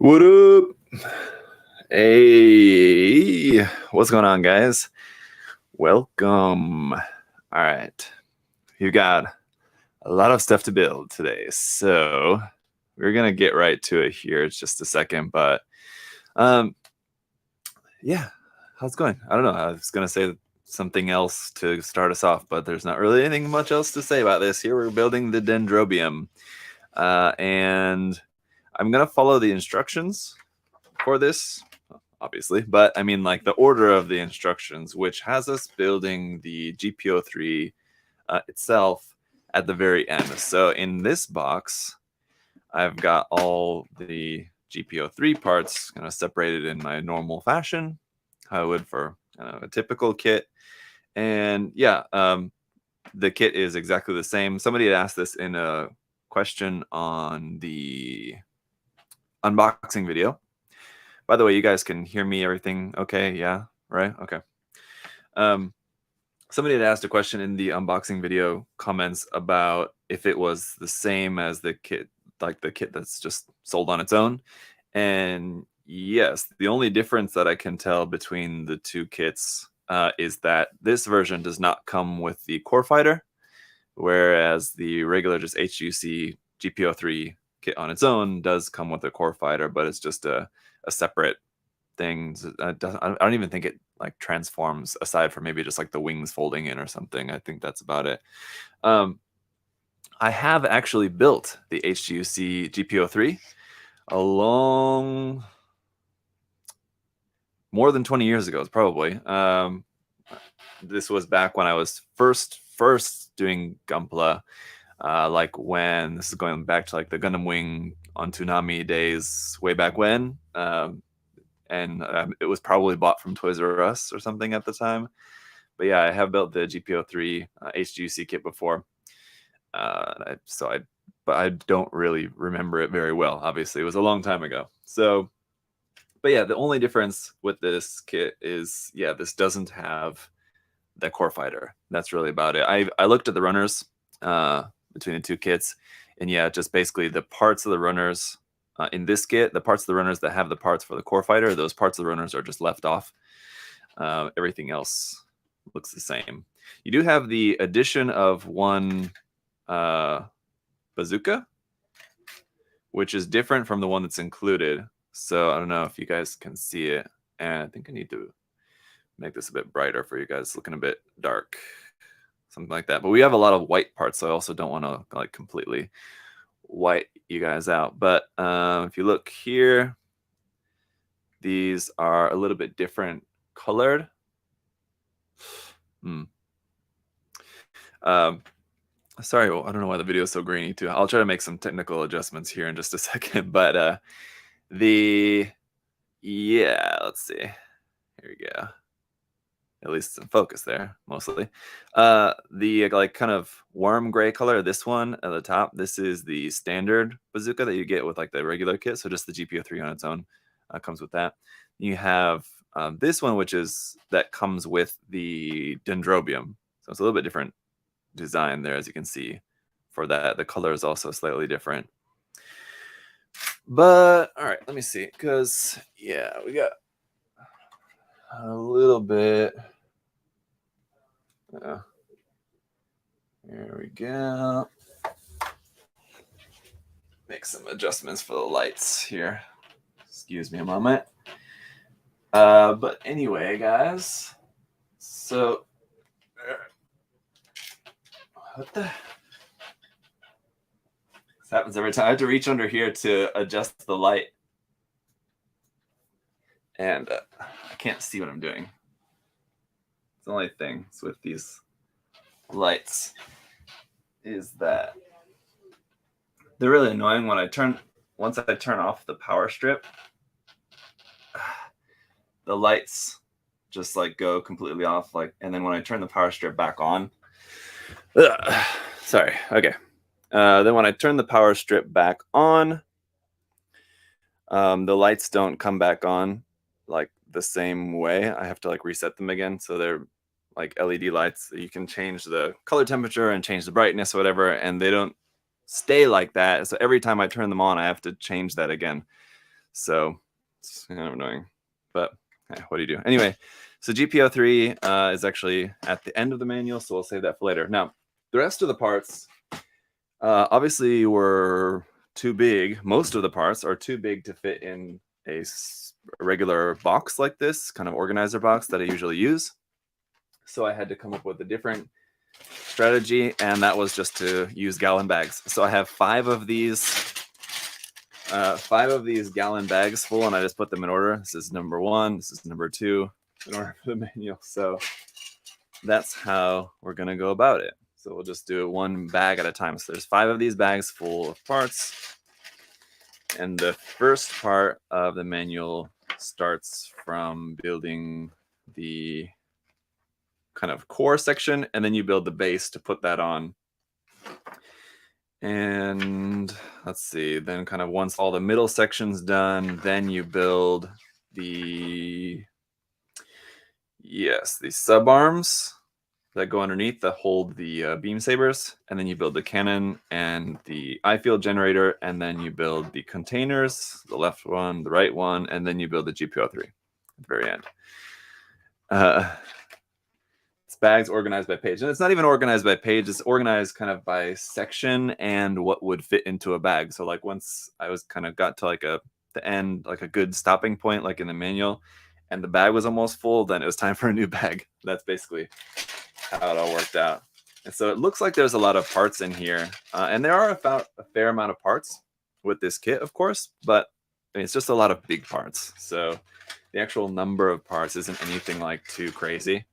What up? Hey, what's going on, guys? Welcome. All right, you got a lot of stuff to build today, so we're gonna get right to it here. It's just a second, but yeah, how's it going? I don't know. I was gonna say something else to start us off, but there's not really anything much else to say about this. Here we're building the Dendrobium, and I'm gonna follow the instructions for this, obviously, but I mean like the order of the instructions, which has us building the GP03 itself at the very end. So in this box, I've got all the GP03 parts kind of separated in my normal fashion, how I would for a typical kit. And yeah, the kit is exactly the same. Somebody had asked this in a question on the unboxing video. By the way, you guys can hear me, everything okay? Yeah, right? Okay. Somebody had asked a question in the unboxing video comments about if it was the same as the kit, like the kit that's just sold on its own. And yes, the only difference that I can tell between the two kits is that this version does not come with the core fighter, whereas the regular just HGUC GP03 kit on its own does come with a core fighter, but it's just a separate thing. I don't even think it like transforms aside from maybe just like the wings folding in or something. I think that's about it. I have actually built the HGUC GP03 more than 20 years ago, probably. This was back when I was first doing Gunpla, like when this is going back to like the Gundam Wing on Toonami days way back when. And it was probably bought from Toys R Us or something at the time. But yeah, I have built the GP03 HGUC kit before. But I don't really remember it very well. Obviously, it was a long time ago. So, but yeah, the only difference with this kit is, yeah, this doesn't have the core fighter. That's really about it. I looked at the runners between the two kits, and yeah, just basically the parts of the runners in this kit, the parts of the runners that have the parts for the core fighter, those parts of the runners are just left off. Everything else looks the same. You do have the addition of one bazooka, which is different from the one that's included. So I don't know if you guys can see it. And I think I need to make this a bit brighter for you guys. It's looking a bit dark, something like that. But we have a lot of white parts, so I also don't want to like completely white you guys out. But if you look here, these are a little bit different colored. Sorry, well, I don't know why the video is so grainy too. I'll try to make some technical adjustments here in just a second. But yeah, let's see. Here we go. At least some focus there, mostly. The like kind of warm gray color, this one at the top, this is the standard bazooka that you get with like the regular kit. So just the GP03 on its own comes with that. You have this one, which is that comes with the Dendrobium. So it's a little bit different design there, as you can see. For that, the color is also slightly different. But all right, let me see, because yeah, we got a little bit. Here we go. Make some adjustments for the lights here. Excuse me a moment. But anyway, guys. So, what the? This happens every time. I have to reach under here to adjust the light. And I can't see what I'm doing. It's the only thing with these lights is that they're really annoying when once I turn off the power strip, the lights just like go completely off, like, and then when I turn the power strip back on, sorry, okay. Then when I turn the power strip back on, the lights don't come back on like the same way. I have to like reset them again, so they're like LED lights. You can change the color temperature and change the brightness or whatever, and they don't stay like that. So every time I turn them on, I have to change that again. So it's kind of annoying, but what do you do? Anyway, so GP03 is actually at the end of the manual, so we'll save that for later. Now, the rest of the parts obviously were too big. Most of the parts are too big to fit in a regular box like this, kind of organizer box that I usually use. So I had to come up with a different strategy, and that was just to use gallon bags. So I have 5 of these gallon bags full, and I just put them in order. This is number 1, this is number 2 in order for the manual. So that's how we're going to go about it. So we'll just do it 1 bag at a time. So there's 5 of these bags full of parts. And the first part of the manual starts from building the kind of core section, and then you build the base to put that on. And let's see, then kind of once all the middle section's done, then you build the sub arms that go underneath that hold the beam sabers, and then you build the cannon and the eye field generator, and then you build the containers, the left one, the right one, and then you build the GP03 at the very end. It's bags organized by page, and it's not even organized by page, it's organized kind of by section and what would fit into a bag. So like once I was kind of got to like the end, like a good stopping point, like in the manual, and the bag was almost full, then it was time for a new bag. That's basically how it all worked out. And so it looks like there's a lot of parts in here, and there are about a fair amount of parts with this kit, of course, but I mean, it's just a lot of big parts. So the actual number of parts isn't anything like too crazy.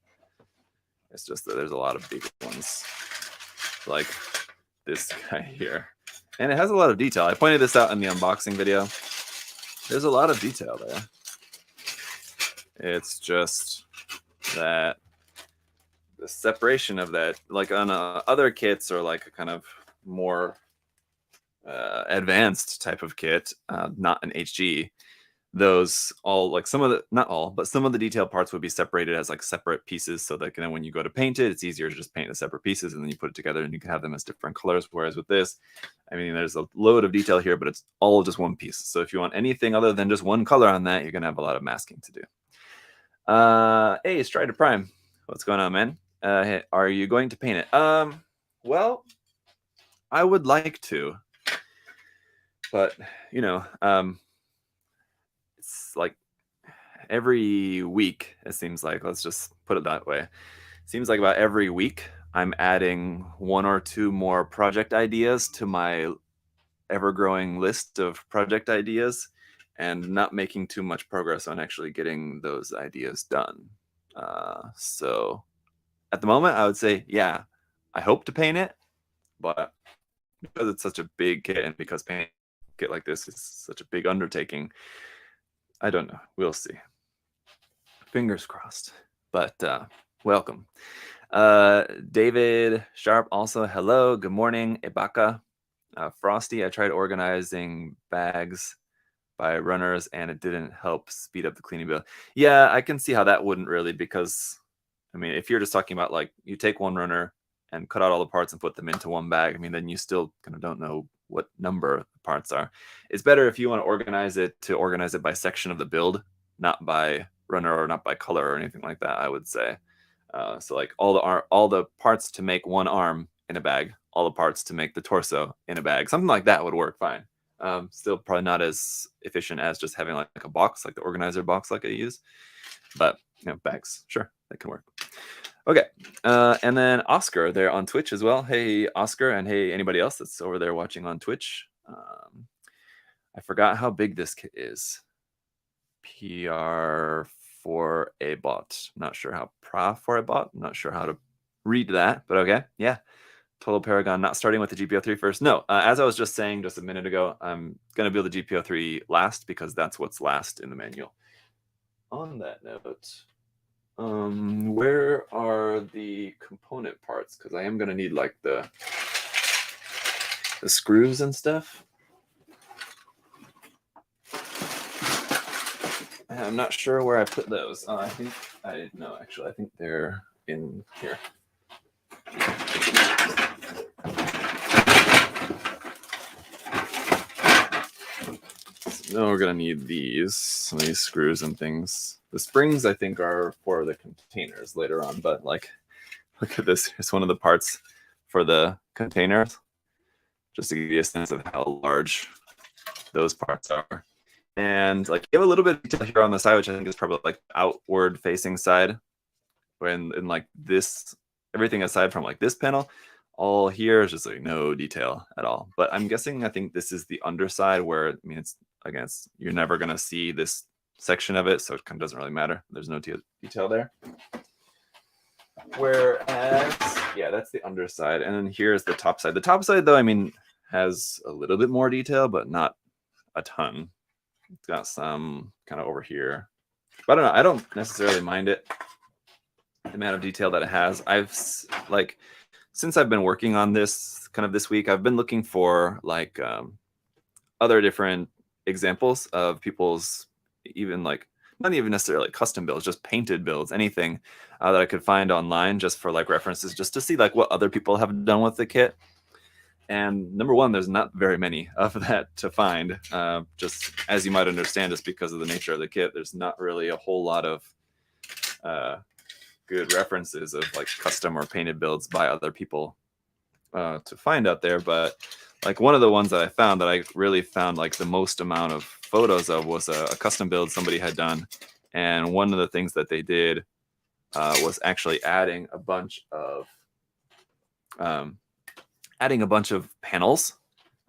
It's just that there's a lot of big ones, like this guy here. And it has a lot of detail. I pointed this out in the unboxing video. There's a lot of detail there. It's just that the separation of that, like on other kits or like a kind of more advanced type of kit, not an HG, those all, like some of the, not all, but some of the detailed parts would be separated as like separate pieces, so that when you go to paint it, it's easier to just paint the separate pieces and then you put it together and you can have them as different colors. Whereas with this, I mean, there's a load of detail here, but it's all just one piece. So if you want anything other than just one color on that, you're gonna have a lot of masking to do. Hey, Strider Prime, what's going on, man? Hey, are you going to paint it? Well, I would like to, but you know, it's like every week, it seems like, let's just put it that way. It seems like about every week I'm adding 1 or 2 more project ideas to my ever-growing list of project ideas and not making too much progress on actually getting those ideas done. So at the moment, I would say, yeah, I hope to paint it, but because it's such a big kit and because painting a kit like this is such a big undertaking, I don't know. We'll see. Fingers crossed. But welcome. David Sharp also, hello. Good morning. Ibaka. Frosty, I tried organizing bags by runners and it didn't help speed up the cleaning bill. Yeah, I can see how that wouldn't really, because I mean, if you're just talking about like you take one runner and cut out all the parts and put them into one bag, I mean, then you still kind of don't know what number the parts are. It's better if you want to organize it by section of the build, not by runner or not by color or anything like that, I would say. So like all the parts to make one arm in a bag, all the parts to make the torso in a bag, something like that would work fine. Still probably not as efficient as just having like a box, like the organizer box like I use, but you know, bags, sure, that can work. Okay, and then Oscar there on Twitch as well. Hey, Oscar, and hey, anybody else that's over there watching on Twitch. I forgot how big this kit is. PR4A bot. Not sure how PRA4A bot. Not sure how to read that, but okay, yeah. Total Paragon, not starting with the GP03 first. No, as I was just saying just a minute ago, I'm going to build the GP03 last because that's what's last in the manual. On that note, where are the component parts? Because I am going to need like the screws and stuff. I'm not sure where I put those. I think no, actually, I think they're in here. No, we're gonna need some of these screws and things. The springs, I think, are for the containers later on, but like, look at this. It's one of the parts for the containers, just to give you a sense of how large those parts are. And like, you have a little bit of detail here on the side, which I think is probably like outward facing side. When in like this, everything aside from like this panel, all here is just like no detail at all. But I'm guessing, I think this is the underside where, I mean, it's, again, you're never gonna see this section of it, so it kind of doesn't really matter. There's no detail there. Whereas, yeah, that's the underside, and then here's the top side. The top side, though, I mean, has a little bit more detail, but not a ton. It's got some kind of over here, but I don't know. I don't necessarily mind it, the amount of detail that it has. I've like, since I've been working on this kind of this week, I've been looking for like other different examples of people's, even like, not even necessarily custom builds, just painted builds, anything that I could find online just for like references, just to see like what other people have done with the kit. And number one, there's not very many of that to find. Just as you might understand, just because of the nature of the kit, there's not really a whole lot of good references of like custom or painted builds by other people to find out there. But like, one of the ones that I found that I really found like the most amount of photos of was a custom build somebody had done. And one of the things that they did was actually adding a bunch of panels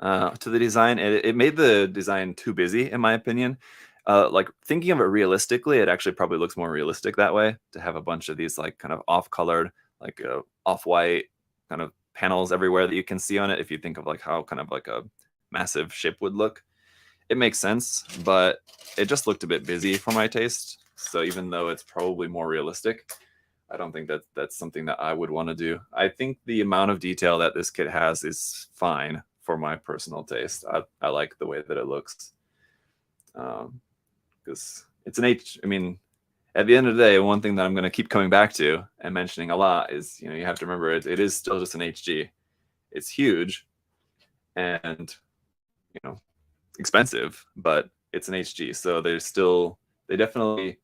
to the design. It made the design too busy, in my opinion. Like, thinking of it realistically, it actually probably looks more realistic that way, to have a bunch of these like kind of off-colored, like off-white kind of panels everywhere that you can see on it. If you think of like how kind of like a massive ship would look, it makes sense, but it just looked a bit busy for my taste. So even though it's probably more realistic, I don't think that that's something that I would want to do. I think the amount of detail that this kit has is fine for my personal taste. I like the way that it looks. Because it's I mean, at the end of the day, one thing that I'm going to keep coming back to and mentioning a lot is, you know, you have to remember it is still just an HG. It's huge and, you know, expensive, but it's an HG. So they definitely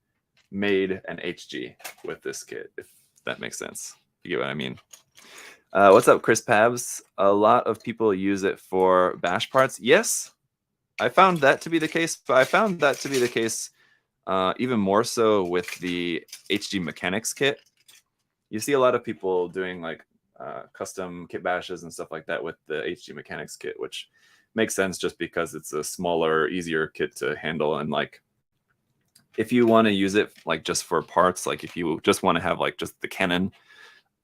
made an HG with this kit, if that makes sense. You get what I mean? What's up, Chris Pabs? A lot of people use it for bash parts. Yes, I found that to be the case, but I found that to be the case even more so with the HG Mechanics kit. You see a lot of people doing like custom kit bashes and stuff like that with the HG Mechanics kit, which makes sense just because it's a smaller, easier kit to handle. And like, if you want to use it like just for parts, like if you just want to have like just the cannon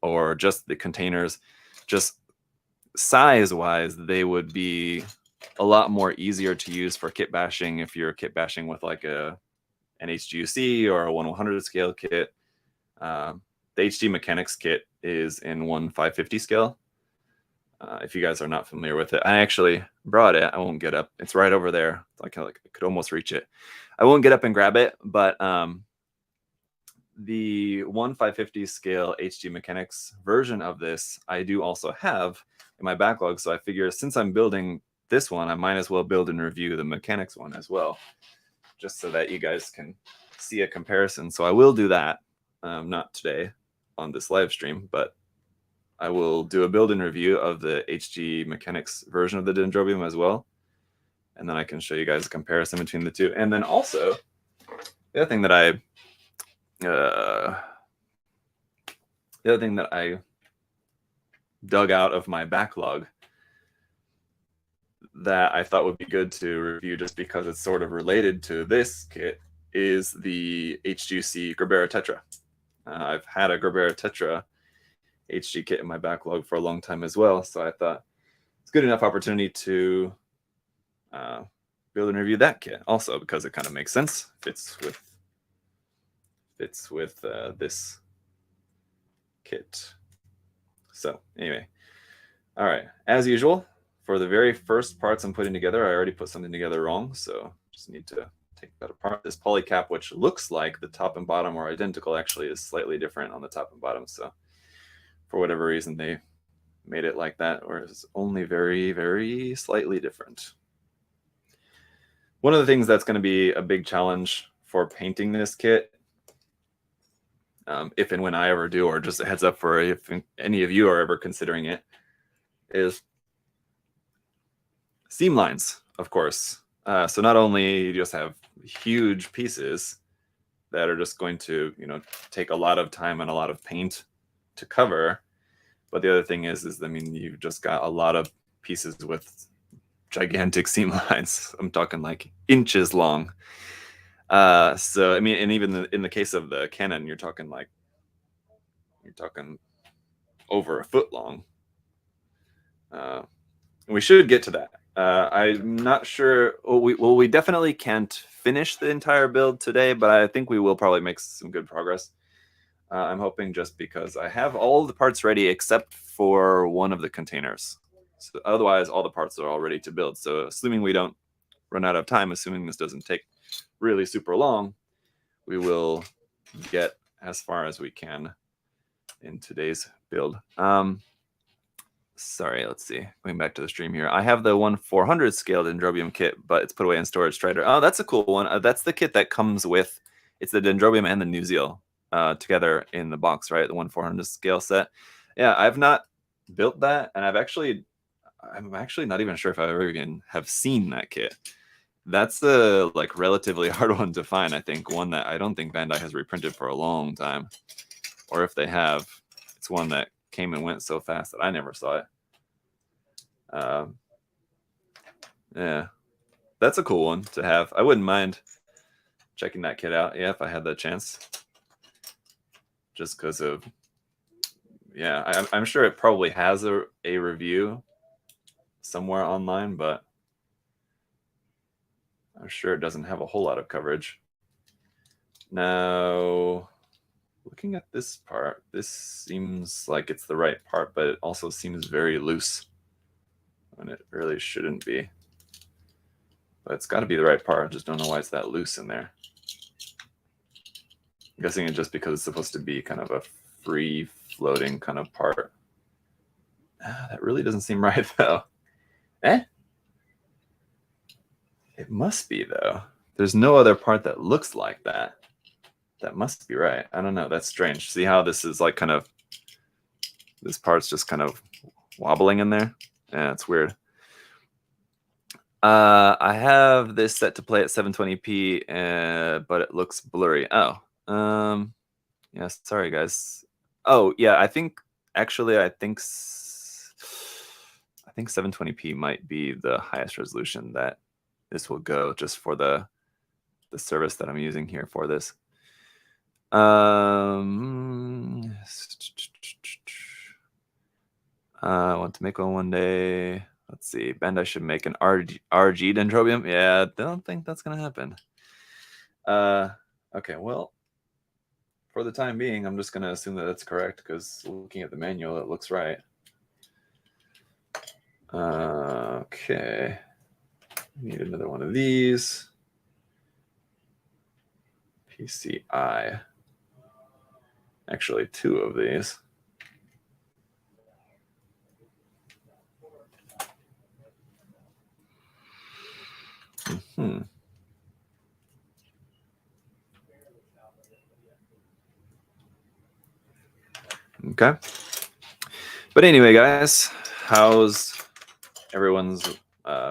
or just the containers, just size-wise, they would be a lot more easier to use for kit bashing if you're kit bashing with like an HGUC or a 1/100 scale kit. The HG Mechanics kit is in 1/550 scale. If you guys are not familiar with it, I actually brought it. I won't get up. It's right over there. I could almost reach it. I won't get up and grab it, but the 1/550 scale HG Mechanics version of this, I do also have in my backlog. So I figure, since I'm building this one, I might as well build and review the Mechanics one as well, just so that you guys can see a comparison. So I will do that, not today on this live stream, but I will do a build and review of the HG Mechanics version of the Dendrobium as well. And then I can show you guys a comparison between the two. And then also, the other thing that I dug out of my backlog that I thought would be good to review, just because it's sort of related to this kit, is the HGUC Gerbera Tetra. I've had a Gerbera Tetra HG kit in my backlog for a long time as well, so I thought it's good enough opportunity to build and review that kit also, because it kind of makes sense, fits with this kit. So anyway, all right, as usual, for the very first parts I'm putting together, I already put something together wrong, so just need to take that apart. This poly cap, which looks like the top and bottom are identical, actually is slightly different on the top and bottom. So for whatever reason, they made it like that, or it's only very, very slightly different. One of the things that's going to be a big challenge for painting this kit, if and when I ever do, or just a heads up for if any of you are ever considering it, is seam lines, of course. So not only you just have huge pieces that are just going to, take a lot of time and a lot of paint to cover, but the other thing is I mean, you've just got a lot of pieces with gigantic seam lines. I'm talking like inches long. So I mean, and even in the case of the cannon, you're talking over a foot long. We should get to that. I'm not sure. We definitely can't finish the entire build today, but I think we will probably make some good progress. I'm hoping, just because I have all the parts ready except for one of the containers. So otherwise, all the parts are all ready to build. So assuming we don't run out of time, assuming this doesn't take really super long, we will get as far as we can in today's build. Sorry, let's see. Going back to the stream here. I have the 1/400 scale Dendrobium kit, but it's put away in storage. Strider. Oh, that's a cool one. That's the kit that comes with, it's the Dendrobium and the Nuziel together in the box, right? The 1/400 scale set. Yeah, I've not built that, and I'm actually not even sure if I ever even have seen that kit. That's a relatively hard one to find, I think. One that I don't think Bandai has reprinted for a long time. Or if they have, it's one that came and went so fast that I never saw it. Yeah, that's a cool one to have. I wouldn't mind checking that kit out, yeah, if I had the chance. Just because of, yeah, I'm sure it probably has a review somewhere online, but I'm sure it doesn't have a whole lot of coverage. Now, looking at this part, this seems like it's the right part, but it also seems very loose when it really shouldn't be. But it's got to be the right part. I just don't know why it's that loose in there. I'm guessing it's just because it's supposed to be kind of a free floating kind of part. That really doesn't seem right, though. It must be, though. There's no other part that looks like that. That must be right. I don't know. That's strange. See how this is like kind of, this part's just kind of wobbling in there? Yeah, it's weird. I have this set to play at 720p, but it looks blurry. Oh, yeah, sorry, guys. Oh, yeah, I think 720p might be the highest resolution that this will go, just for the service that I'm using here for this. I want to make one day. Let's see. Bandai should make an RG Dendrobium. Yeah, I don't think that's gonna happen. Okay, well, for the time being, I'm just gonna assume that that's correct, because looking at the manual, it looks right. Okay. Need another one of these. PCI. Actually, two of these. Okay. But anyway, guys, how's everyone's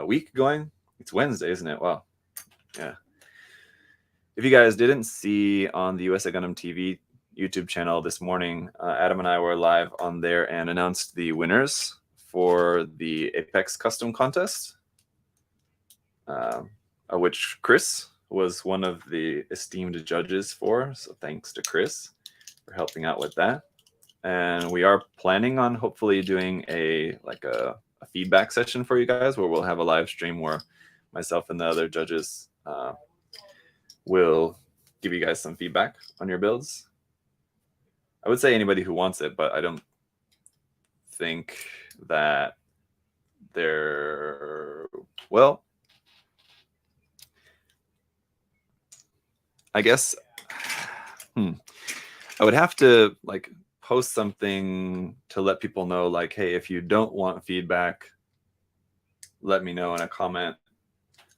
week going? It's Wednesday, isn't it? Wow. Yeah. If you guys didn't see on the USA Gundam TV YouTube channel this morning, Adam and I were live on there and announced the winners for the Apex Custom Contest, which Chris was one of the esteemed judges for. So thanks to Chris for helping out with that. And we are planning on hopefully doing a feedback session for you guys, where we'll have a live stream where myself and the other judges will give you guys some feedback on your builds. I would say anybody who wants it, but I don't think that they're, well, I guess I would have to post something to let people know, hey, if you don't want feedback, let me know in a comment,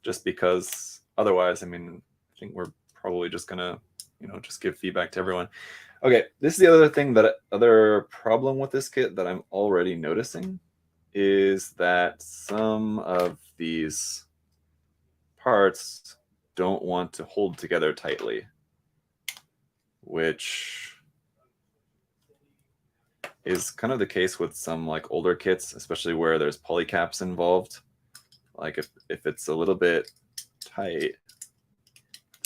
just because otherwise, I mean, I think we're probably just gonna, just give feedback to everyone. Okay, this is the other thing other problem with this kit that I'm already noticing is that some of these parts don't want to hold together tightly, which is kind of the case with some like older kits, especially where there's polycaps involved. Like if it's a little bit tight,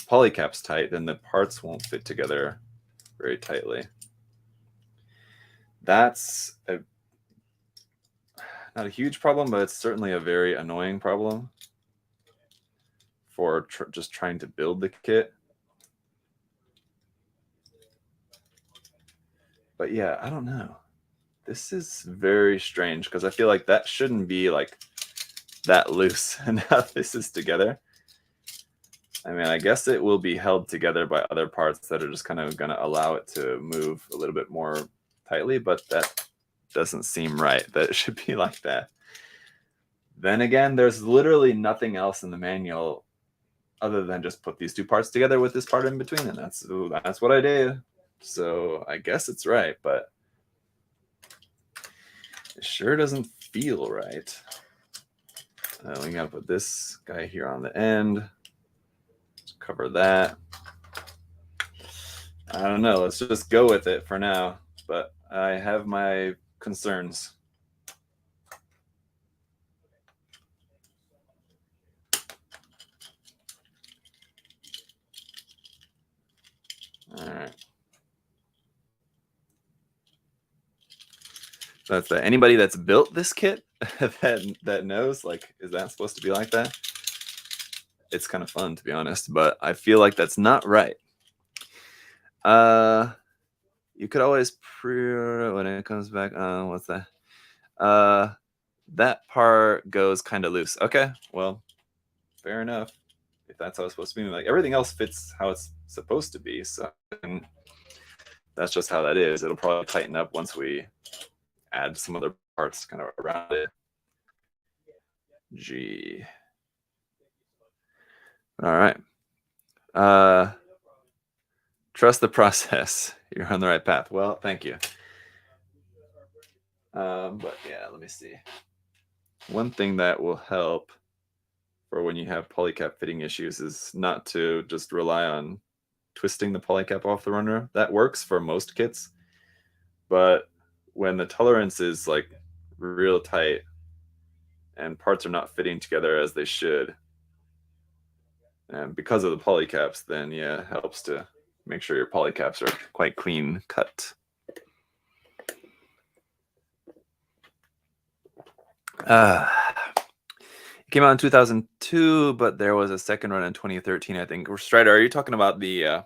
polycap's tight, then the parts won't fit together very tightly. That's not a huge problem, but it's certainly a very annoying problem for just trying to build the kit. But yeah, I don't know. This is very strange because I feel like that shouldn't be like that loose, and now this is together. I mean, I guess it will be held together by other parts that are just kind of going to allow it to move a little bit more tightly, but that doesn't seem right, that it should be like that. Then again, there's literally nothing else in the manual other than just put these two parts together with this part in between, and that's what I did. So I guess it's right, but it sure doesn't feel right. We gotta put this guy here on the end. Let's cover that. I don't know. Let's just go with it for now. But I have my concerns. All right. That's anybody that's built this kit that knows, like, is that supposed to be like that? It's kind of fun, to be honest, but I feel like that's not right. You could always when it comes back. What's that? That part goes kind of loose. Okay, well, fair enough. If that's how it's supposed to be, like everything else fits how it's supposed to be. So that's just how that is. It'll probably tighten up once we add some other parts kind of around it. G. All right. Trust the process. You're on the right path. Well, thank you. But yeah, let me see. One thing that will help for when you have polycap fitting issues is not to just rely on twisting the polycap off the runner. That works for most kits, but when the tolerance is like real tight and parts are not fitting together as they should, and because of the polycaps, then yeah, it helps to make sure your polycaps are quite clean cut. It came out in 2002, but there was a second run in 2013, I think. Strider, are you talking about the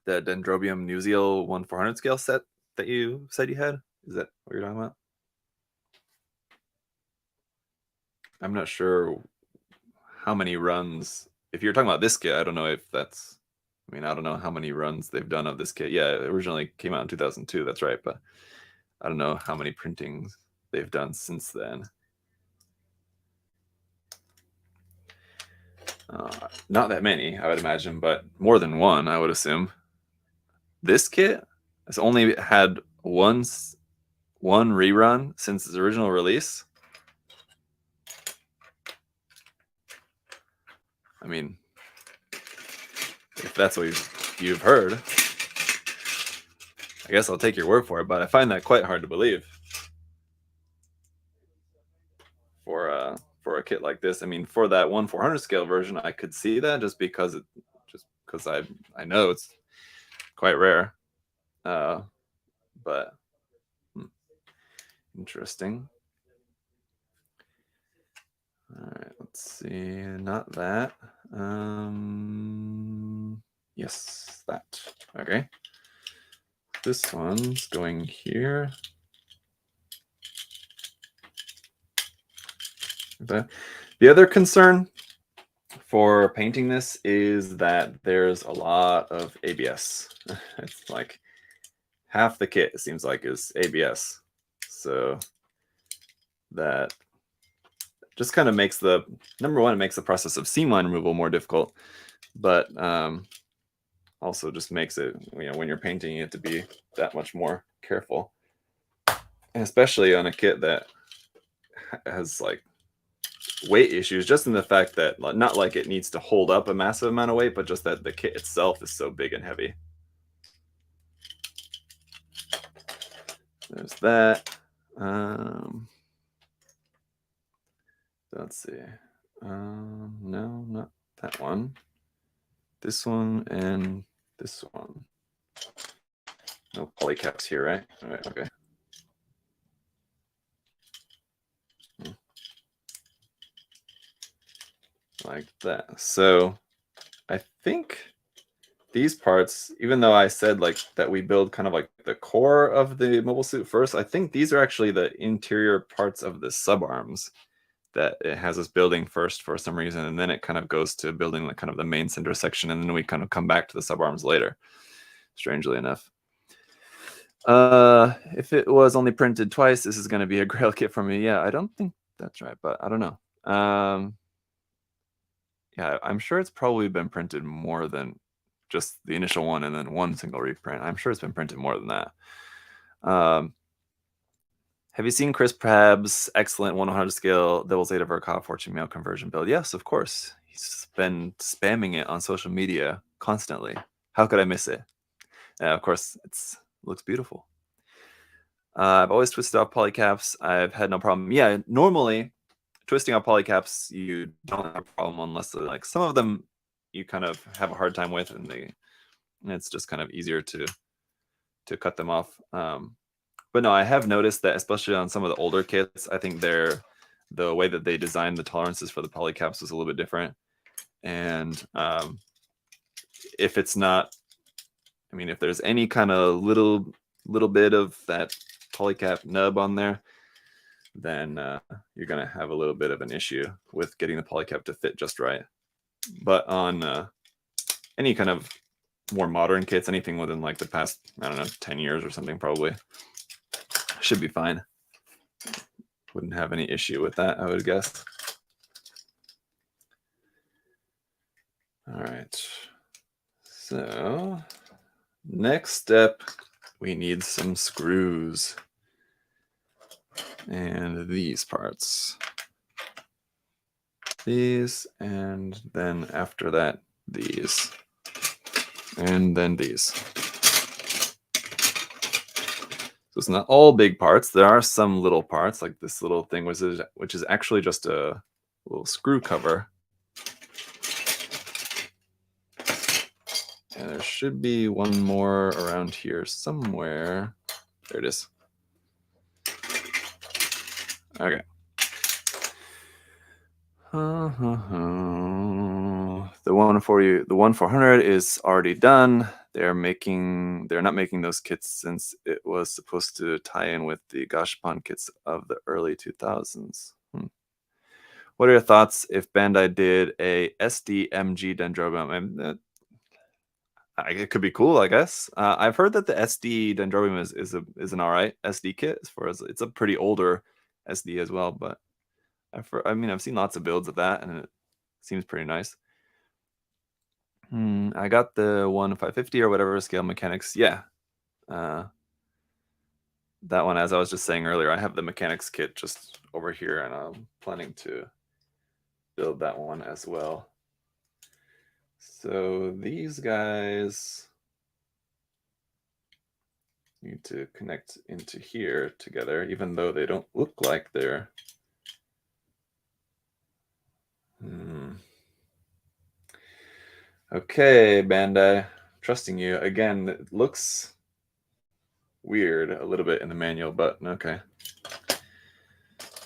Dendrobium New Zeal 1/400 scale set that you said you had? Is that what you're talking about? I'm not sure how many runs. If you're talking about this kit, I don't know if that's. I mean, I don't know how many runs they've done of this kit. Yeah, it originally came out in 2002. That's right, but I don't know how many printings they've done since then. Not that many, I would imagine, but more than one, I would assume. This kit has only had one rerun since its original release. I mean, if that's what you've heard, I guess I'll take your word for it, but I find that quite hard to believe for a kit like this. I mean, for that 1/400 scale version, I could see that just because I know it's quite rare. But interesting. All right, let's see. Not that. Yes, that. Okay. This one's going here. The other concern for painting this is that there's a lot of ABS. It's like half the kit, it seems like, is ABS. So that just kind of makes the, number one, it makes the process of seam line removal more difficult, but also just makes it, when you're painting, you have to be that much more careful. And especially on a kit that has like weight issues, just in the fact that not like it needs to hold up a massive amount of weight, but just that the kit itself is so big and heavy. There's that. Let's see. No, not that one. This one and this one. No polycaps here, right? All right, okay. Like that. So I think these parts, even though I said like that we build kind of like the core of the mobile suit first, I think these are actually the interior parts of the subarms that it has us building first for some reason, and then it kind of goes to building like kind of the main center section, and then we kind of come back to the subarms later, strangely enough. If it was only printed twice, this is going to be a grail kit for me. Yeah, I don't think that's right, but I don't know. Yeah, I'm sure it's probably been printed more than just the initial one and then one single reprint. I'm sure it's been printed more than that. Have you seen Chris Prab's excellent 1/100 scale Double Zeta Verkov Fortune Mail conversion build? Yes, of course. He's been spamming it on social media constantly. How could I miss it? Of course, it looks beautiful. I've always twisted off polycaps. I've had no problem. Yeah, normally twisting off polycaps, you don't have a problem unless like some of them you kind of have a hard time with, and it's just kind of easier to cut them off. But no, I have noticed that especially on some of the older kits, I think the way that they designed the tolerances for the polycaps was a little bit different. And if it's not, I mean, if there's any kind of little bit of that polycap nub on there, then you're going to have a little bit of an issue with getting the polycap to fit just right. But on any kind of more modern kits, anything within like the past, I don't know, 10 years or something, probably should be fine. Wouldn't have any issue with that, I would guess. All right. So next step, we need some screws. And these parts. These, and then after that, these. And then these. So it's not all big parts. There are some little parts, like this little thing, which is actually just a little screw cover. And there should be one more around here somewhere. There it is. Okay. The one for you, the 1/400 is already done. They're not making those kits since it was supposed to tie in with the Gashapon kits of the early 2000s. What are your thoughts if Bandai did a SD-MG Dendrobium? It could be cool, I guess. I've heard that the SD Dendrobium is an alright SD kit, as far as it's a pretty older SD as well, but I've seen lots of builds of that, and it seems pretty nice. I got the 1/550 or whatever scale mechanics. Yeah. That one, as I was just saying earlier, I have the mechanics kit just over here, and I'm planning to build that one as well. So these guys need to connect into here together, even though they don't look like they're... Okay, Bandai, trusting you. Again, it looks weird a little bit in the manual, but okay.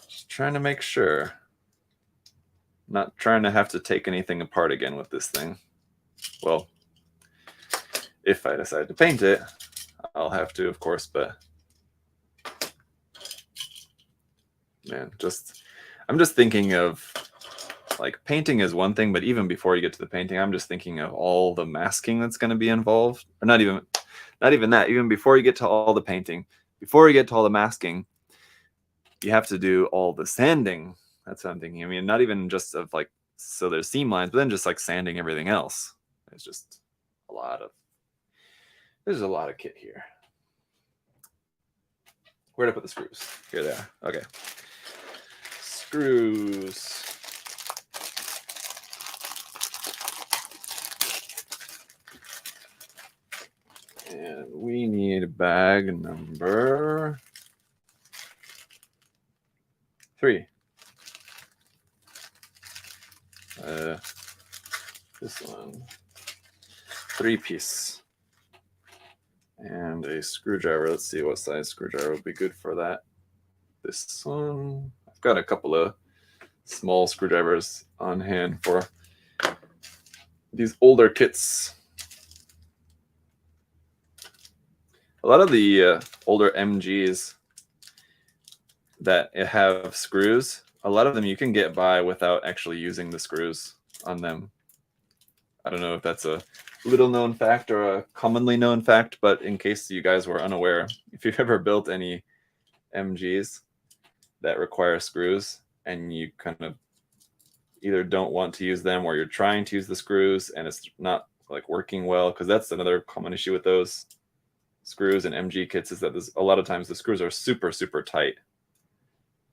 Just trying to make sure. Not trying to have to take anything apart again with this thing. Well, if I decide to paint it, I'll have to, of course, but man, I'm just thinking of, like, painting is one thing, but even before you get to the painting, I'm just thinking of all the masking that's going to be involved. Or not even that. Even before you get to all the painting, before you get to all the masking, you have to do all the sanding That's what I'm thinking. I mean, not even just of like, so there's seam lines, but then just like sanding everything else. It's just a lot of, there's a lot of kit here. Where did I put the screws? Here they are. Okay. Screws. And we need bag number 3. This one. 3-piece. And a screwdriver. Let's see what size screwdriver would be good for that. This one. I've got a couple of small screwdrivers on hand for these older kits. A lot of the older MGs that have screws, a lot of them you can get by without actually using the screws on them. I don't know if that's a little known fact or a commonly known fact, but in case you guys were unaware, if you've ever built any MGs that require screws and you kind of either don't want to use them or you're trying to use the screws and it's not like working well, because that's another common issue with those screws and MG kits, is that there's a lot of times the screws are super, super tight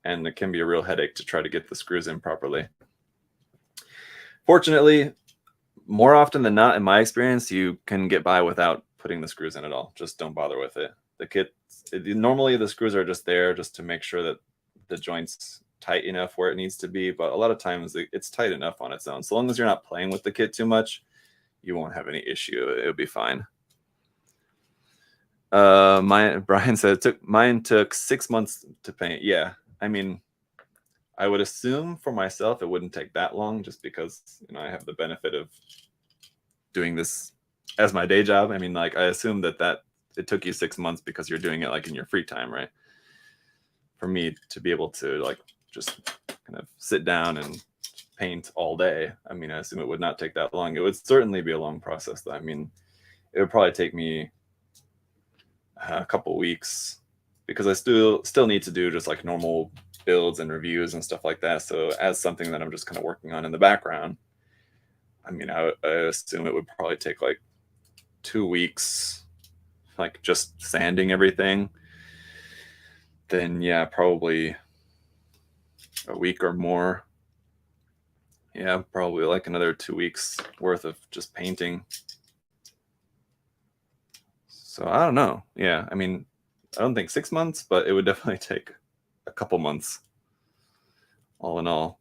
and it can be a real headache to try to get the screws in properly. Fortunately, more often than not, in my experience, you can get by without putting the screws in at all. Just don't bother with it. The kit, normally the screws are just there just to make sure that the joint's tight enough where it needs to be, but a lot of times it's tight enough on its own. So long as you're not playing with the kit too much, you won't have any issue. It'll be fine. Brian said mine took 6 months to paint. Yeah, I mean, I would assume for myself it wouldn't take that long, just because I have the benefit of doing this as my day job. I mean, like, I assume that it took you 6 months because you're doing it like in your free time, right? For me to be able to like just kind of sit down and paint all day, I mean, I assume it would not take that long. It would certainly be a long process, though. I mean, it would probably take me a couple weeks, because I still need to do just like normal builds and reviews and stuff like that. So as something that I'm just kind of working on in the background, I mean, I assume it would probably take like 2 weeks, like just sanding everything. Then yeah, probably a week or more. Yeah, probably like another 2 weeks worth of just painting. So I don't know. Yeah, I mean, I don't think 6 months, but it would definitely take a couple months all in all.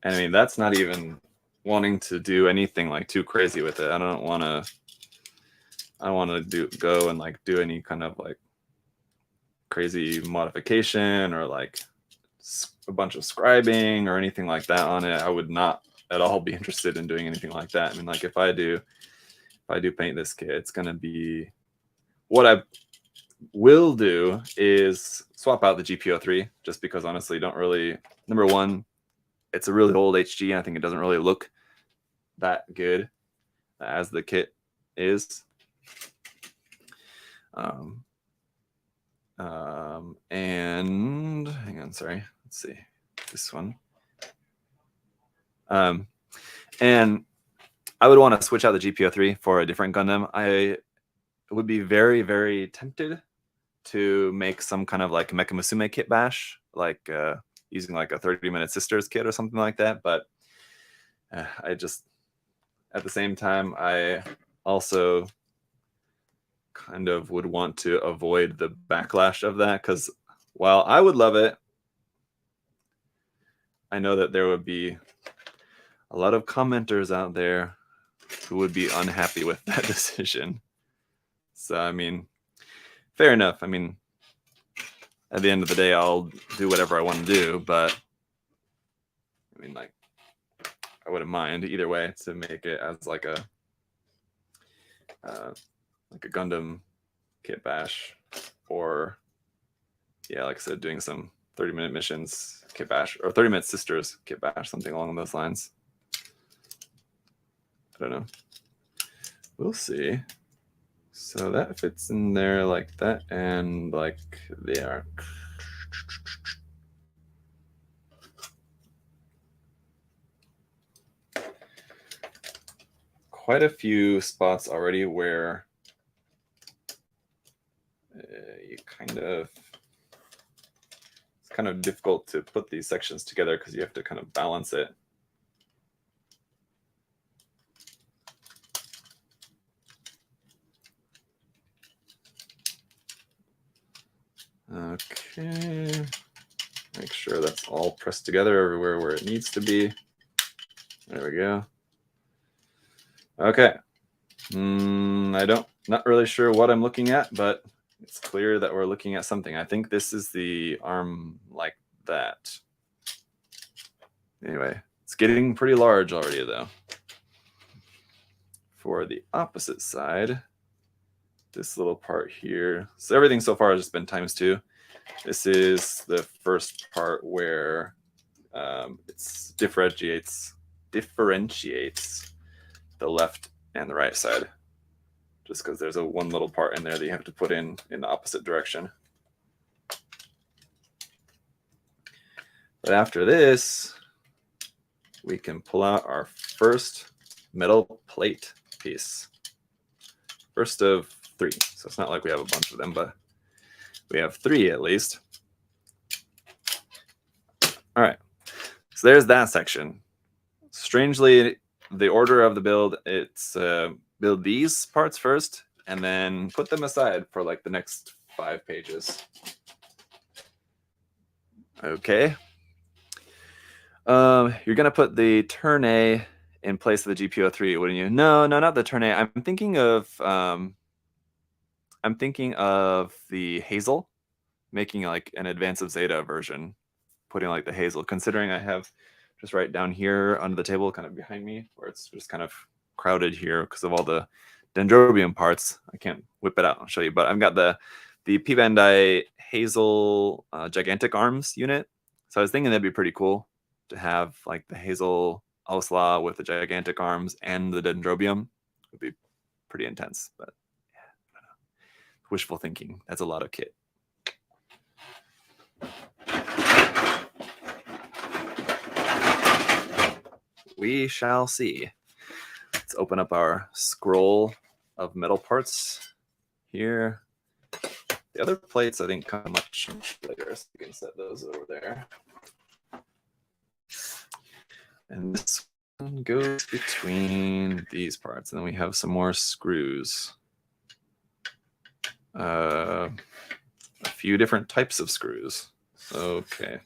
And I mean, that's not even wanting to do anything like too crazy with it. I don't want to go and like do any kind of like crazy modification or like a bunch of scribing or anything like that on it. I would not at all be interested in doing anything like that. I mean, like if I do paint this kit, it's going to be, what I will do is swap out the GP03, just because honestly, don't really, number one, it's a really old HG, and I think it doesn't really look that good as the kit is. And hang on, sorry. Let's see this one. And I would want to switch out the GP03 for a different Gundam. I would be very, very tempted to make some kind of like Mecha Musume kit bash, like using like a 30-minute Sisters kit or something like that. But I just, at the same time, I also kind of would want to avoid the backlash of that, because while I would love it, I know that there would be a lot of commenters out there who would be unhappy with that decision. So, I mean, fair enough. I mean, at the end of the day, I'll do whatever I want to do, but I mean, like, I wouldn't mind either way to make it as like a Gundam kit bash, or yeah, like I said, doing some 30-minute missions kit bash or 30-minute Sisters kit bash, something along those lines. I don't know. We'll see. So that fits in there like that, and like the arc. quite a few spots already where you it's kind of difficult to put these sections together because you have to kind of balance it. Okay, make sure that's all pressed together everywhere where it needs to be. There we go. Okay. Not really sure what I'm looking at, but it's clear that we're looking at something. I think this is the arm like that. Anyway, it's getting pretty large already though. For the opposite side, this little part here. So everything so far has just been ×2. This is the first part where it differentiates the left and the right side, just because there's one little part in there that you have to put in the opposite direction. But after this, we can pull out our first metal plate piece. First of 3. So it's not like we have a bunch of them, but we have 3 at least. All right. So there's that section. Strangely, the order of the build, it's build these parts first and then put them aside for like the next 5 pages. Okay. You're gonna put the turn A in place of the GP03, wouldn't you? No, not the turn A. I'm thinking of the Hazel, making like an Advance of Zeta version, putting like the Hazel, considering I have just right down here under the table, kind of behind me, where it's just kind of crowded here because of all the Dendrobium parts. I can't whip it out and show you, but I've got the P Bandai Hazel gigantic arms unit. So I was thinking that'd be pretty cool to have like the Hazel Ausla with the gigantic arms and the Dendrobium. Would be pretty intense, but yeah, I don't know. Wishful thinking. That's a lot of kit. We shall see. Let's open up our scroll of metal parts here. The other plates, I think, come much later, so you can set those over there. And this one goes between these parts. And then we have some more screws. A few different types of screws. Okay,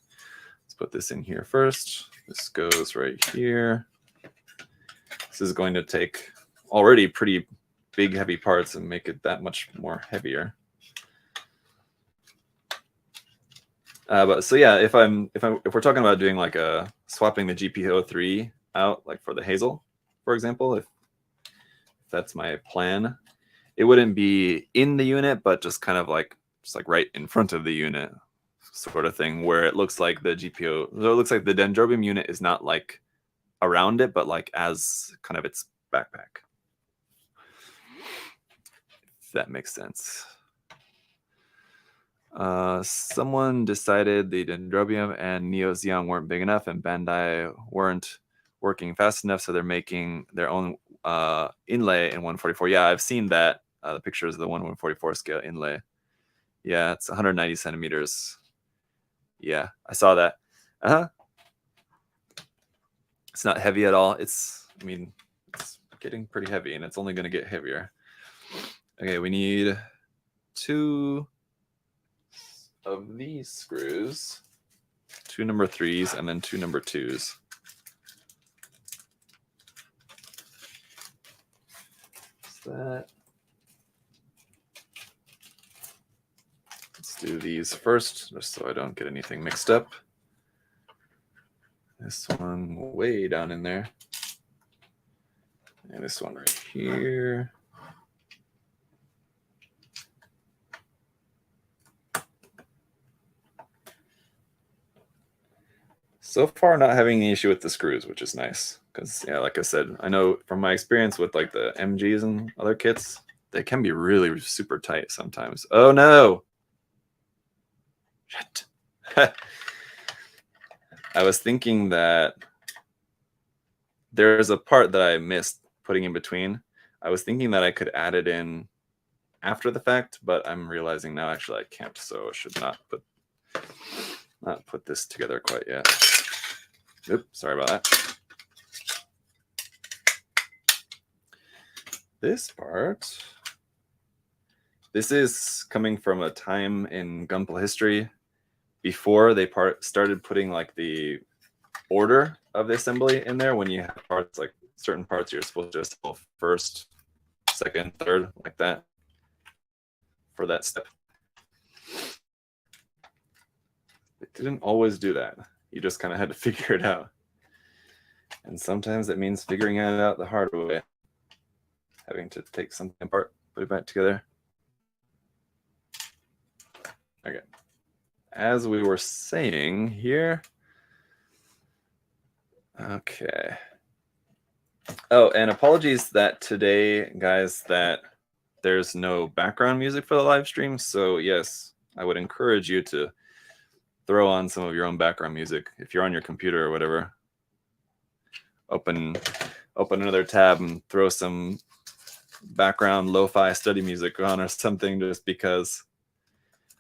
let's put this in here first. This goes right here. This is going to take already pretty big, heavy parts and make it that much more heavier. But so yeah, if we're talking about doing like a swapping the GP03 out, like for the Hazel, for example, if that's my plan, it wouldn't be in the unit, but just kind of like right in front of the unit, sort of thing, where it looks like the GPO, so it looks like the Dendrobium unit is not like around it, but like as kind of its backpack. If that makes sense. Someone decided the Dendrobium and Neo Xeon weren't big enough and Bandai weren't working fast enough, so they're making their own inlay in 144. Yeah, I've seen that. The pictures of the 1/144 scale inlay. Yeah, it's 190 centimeters. Yeah, I saw that. It's not heavy at all. It's getting pretty heavy, and it's only going to get heavier. Okay, we need 2 of these screws, 2 number 3s, and then 2 number 2s. That. Let's do these first, just so I don't get anything mixed up. This one way down in there. And this one right here. So far, not having any issue with the screws, which is nice. Because, yeah, like I said, I know from my experience with like the MGs and other kits, they can be really super tight sometimes. Oh, no. Shit. I was thinking that there's a part that I missed putting in between. I was thinking that I could add it in after the fact, but I'm realizing now actually I can't, so I should not put this together quite yet. Oops, sorry about that. This part, this is coming from a time in Gunpla history before they started putting like the order of the assembly in there. When you have parts, like certain parts you're supposed to assemble first, second, third, like that for that step. It didn't always do that. You just kind of had to figure it out. And sometimes it means figuring it out the hard way. Having to take something apart, put it back together. Okay. As we were saying here. Okay. Oh, and apologies that today, guys, that there's no background music for the live stream. So yes, I would encourage you to throw on some of your own background music. If you're on your computer or whatever, open another tab and throw some background lo-fi study music on or something, just because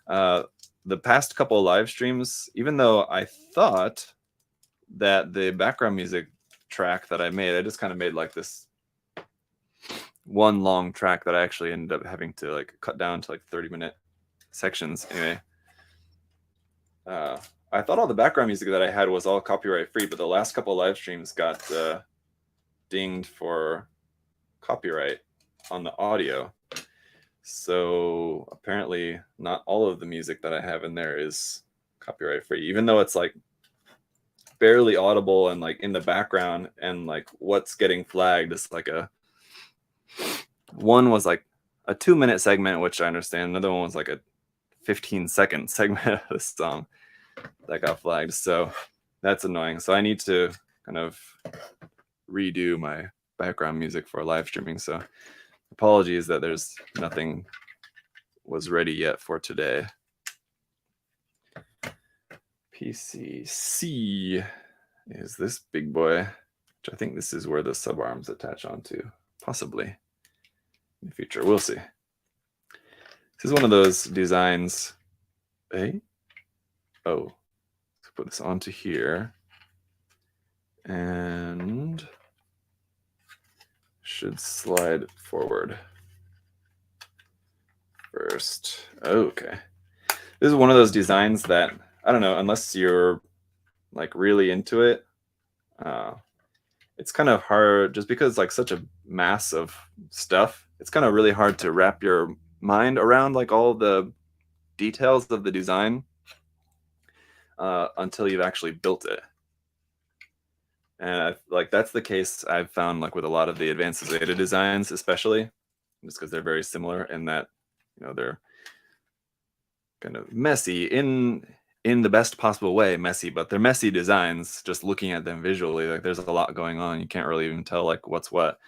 the past couple of live streams, even though I thought that the background music track that I made, I just kind of made like this one long track that I actually ended up having to like cut down to like 30-minute sections. Anyway, I thought all the background music that I had was all copyright free, but the last couple of live streams got dinged for copyright on the audio. So apparently not all of the music that I have in there is copyright free, even though it's like barely audible and like in the background, and like what's getting flagged is like one was like a 2-minute segment, which I understand. Another one was like a 15-second segment of the song that got flagged. So that's annoying. So I need to kind of redo my background music for live streaming. So apologies that there's nothing was ready yet for today. PCC is this big boy, which I think this is where the sub arms attach onto, possibly in the future. We'll see. This is one of those designs. Hey, oh, let's put this onto here, and should slide forward first. Okay, this is one of those designs that I don't know, unless you're like really into it, it's kind of hard, just because like such a mass of stuff. It's kind of really hard to wrap your mind around like all the details of the design until you've actually built it. And like that's the case I've found like with a lot of the advanced Zeta designs, especially just because they're very similar in that, you know, they're kind of messy in the best possible way, messy, but they're messy designs. Just looking at them visually, like there's a lot going on. You can't really even tell like what's what.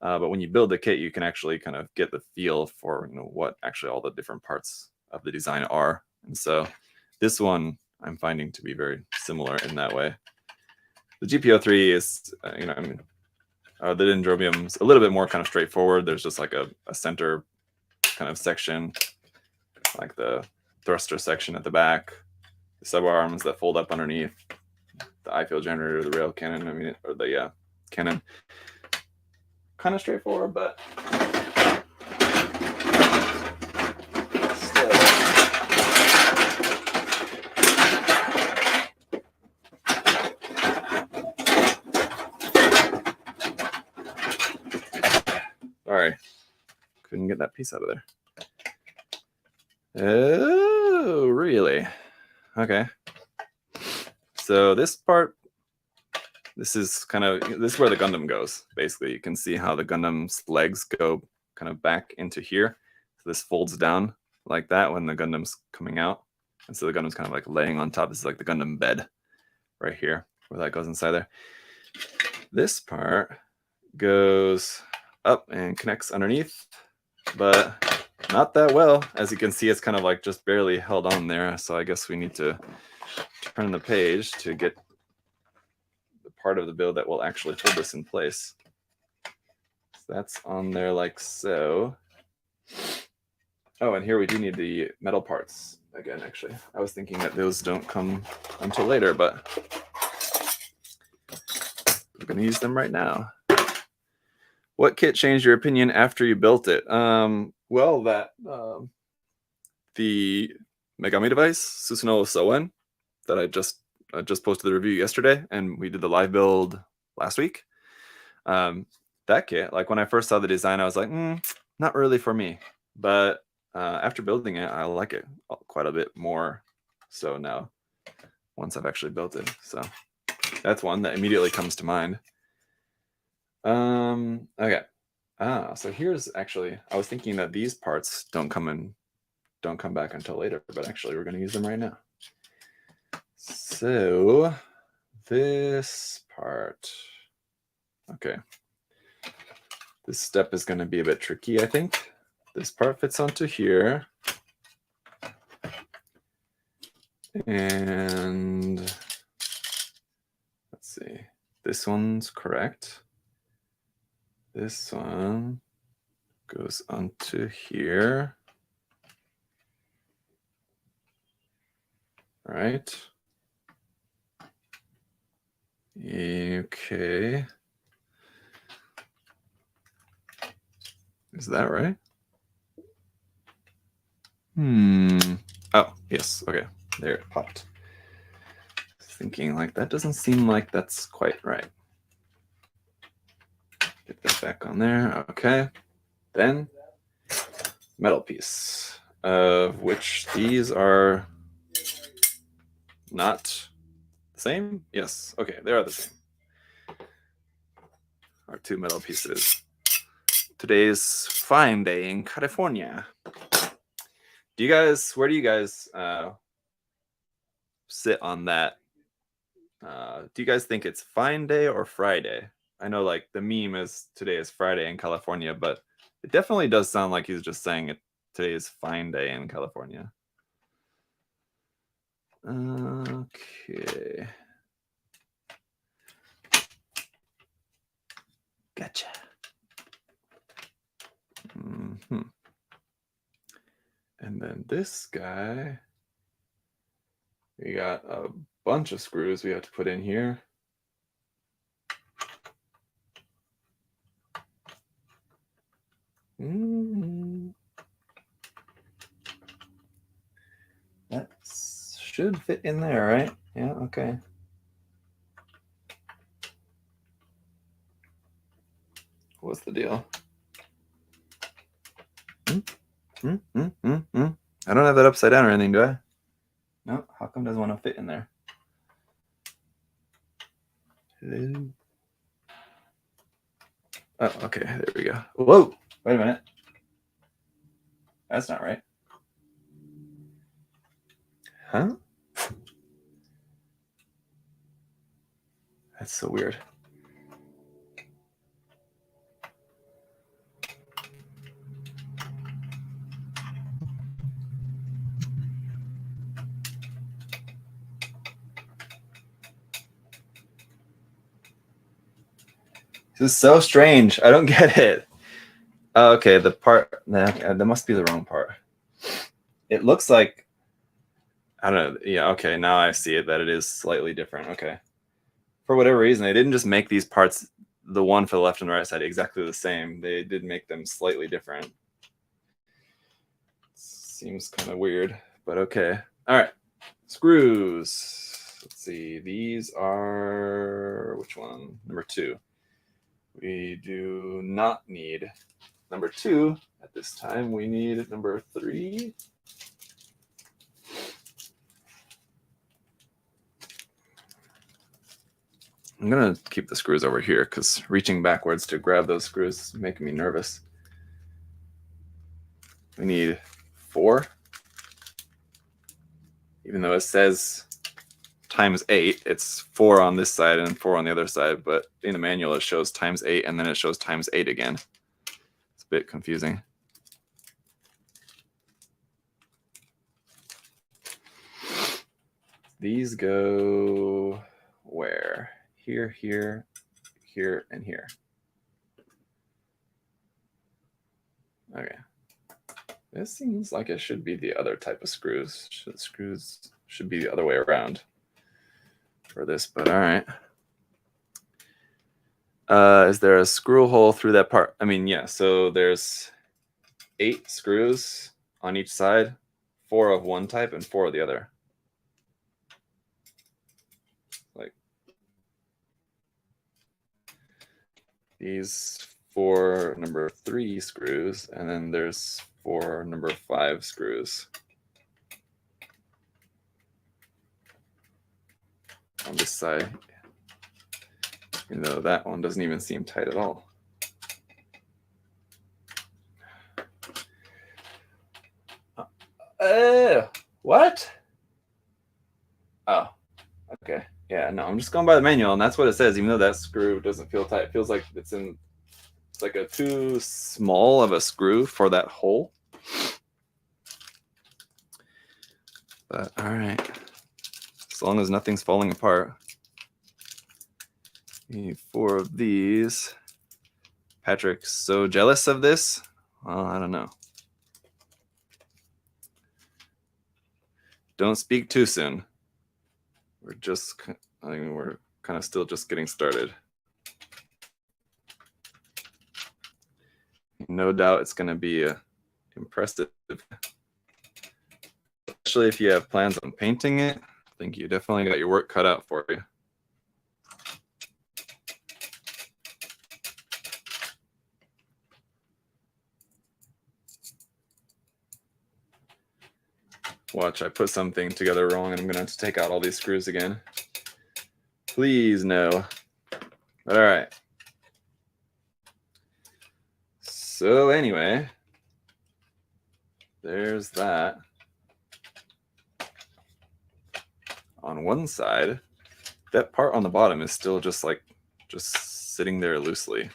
But when you build the kit, you can actually kind of get the feel for, you know, what actually all the different parts of the design are. And so this one I'm finding to be very similar in that way. The GP03 is, you know, I mean, the Dendrobium's a little bit more kind of straightforward. There's just like a center kind of section, like the thruster section at the back, the sub arms that fold up underneath, the eye field generator, the rail cannon, I mean, or the cannon. Kind of straightforward, but still. Sorry, couldn't get that piece out of there. Oh, really? Okay. So this part, this is where the Gundam goes. Basically, you can see how the Gundam's legs go kind of back into here. So this folds down like that when the Gundam's coming out. And so the Gundam's kind of like laying on top. This is like the Gundam bed right here, where that goes inside there. This part goes up and connects underneath, but not that well. As you can see, it's kind of like just barely held on there. So I guess we need to turn the page to get the part of the build that will actually hold this in place. that's on there like so. Oh, and here we do need the metal parts again, actually. I was thinking that those don't come until later, but I'm going to use them right now. What kit changed your opinion after you built it? Well, the Megami device, Susanoo Soen, that I just posted the review yesterday, and we did the live build last week. That kit, like when I first saw the design, I was like, not really for me. But after building it, I like it quite a bit more so now, once I've actually built it. So that's one that immediately comes to mind. Okay. So here's actually, I was thinking that these parts don't come back until later, but actually we're going to use them right now. So this part, okay. This step is going to be a bit tricky, I think. This part fits onto here. And let's see. This one's correct. This one goes onto here. All right. Okay. Is that right? Oh, yes. Okay. There it popped. Thinking like that doesn't seem like that's quite right. Get that back on there. Okay. Then metal piece, of which these are not the same. Yes. Okay. They are the same. Our two metal pieces. Today's fine day in California. Where do you guys sit on that? Do you guys think it's fine day or Friday? I know like the meme is today is Friday in California, but it definitely does sound like he's just saying it. Today is fine day in California. Okay. Gotcha. And then this guy, we got a bunch of screws we have to put in here. That should fit in there, right? Yeah, okay. What's the deal? I don't have that upside down or anything, do I? No, how come it doesn't want to fit in there? Hello? Oh, okay, there we go. Whoa, wait a minute. That's not right. Huh? That's so weird. This is so strange. I don't get it. Oh, okay, the part, that must be the wrong part. It looks like, I don't know. Yeah, okay, now I see it, that it is slightly different. Okay. For whatever reason, they didn't just make these parts, the one for the left and the right side, exactly the same. They did make them slightly different. Seems kind of weird, but okay. All right, screws. Let's see. These are, which one? Number 2. We do not need number 2 at this time. We need number 3. I'm going to keep the screws over here because reaching backwards to grab those screws is making me nervous. We need 4. Even though it says ×8, it's 4 on this side and 4 on the other side, but in the manual it shows ×8 and then it shows ×8 again. It's a bit confusing. These go where? Here, here, here, and here. Okay. This seems like it should be the other type of screws. Screws should be the other way around for this, but all right. Is there a screw hole through that part? I mean, yeah, so there's 8 screws on each side, 4 of one type and 4 of the other. Like these 4 number 3 screws, and then there's 4 number 5 screws on this side. You know, that one doesn't even seem tight at all. What? Oh, okay. Yeah, no, I'm just going by the manual, and that's what it says, even though that screw doesn't feel tight. It feels like it's like a too small of a screw for that hole. But all right, as long as nothing's falling apart. Need 4 of these. Patrick's so jealous of this. Well, I don't know. Don't speak too soon. We're kind of still just getting started. No doubt it's going to be impressive. Especially if you have plans on painting it. I think you definitely got your work cut out for you. Watch, I put something together wrong and I'm going to have to take out all these screws again. Please no. But all right. So anyway, there's that. On one side, that part on the bottom is still just sitting there loosely.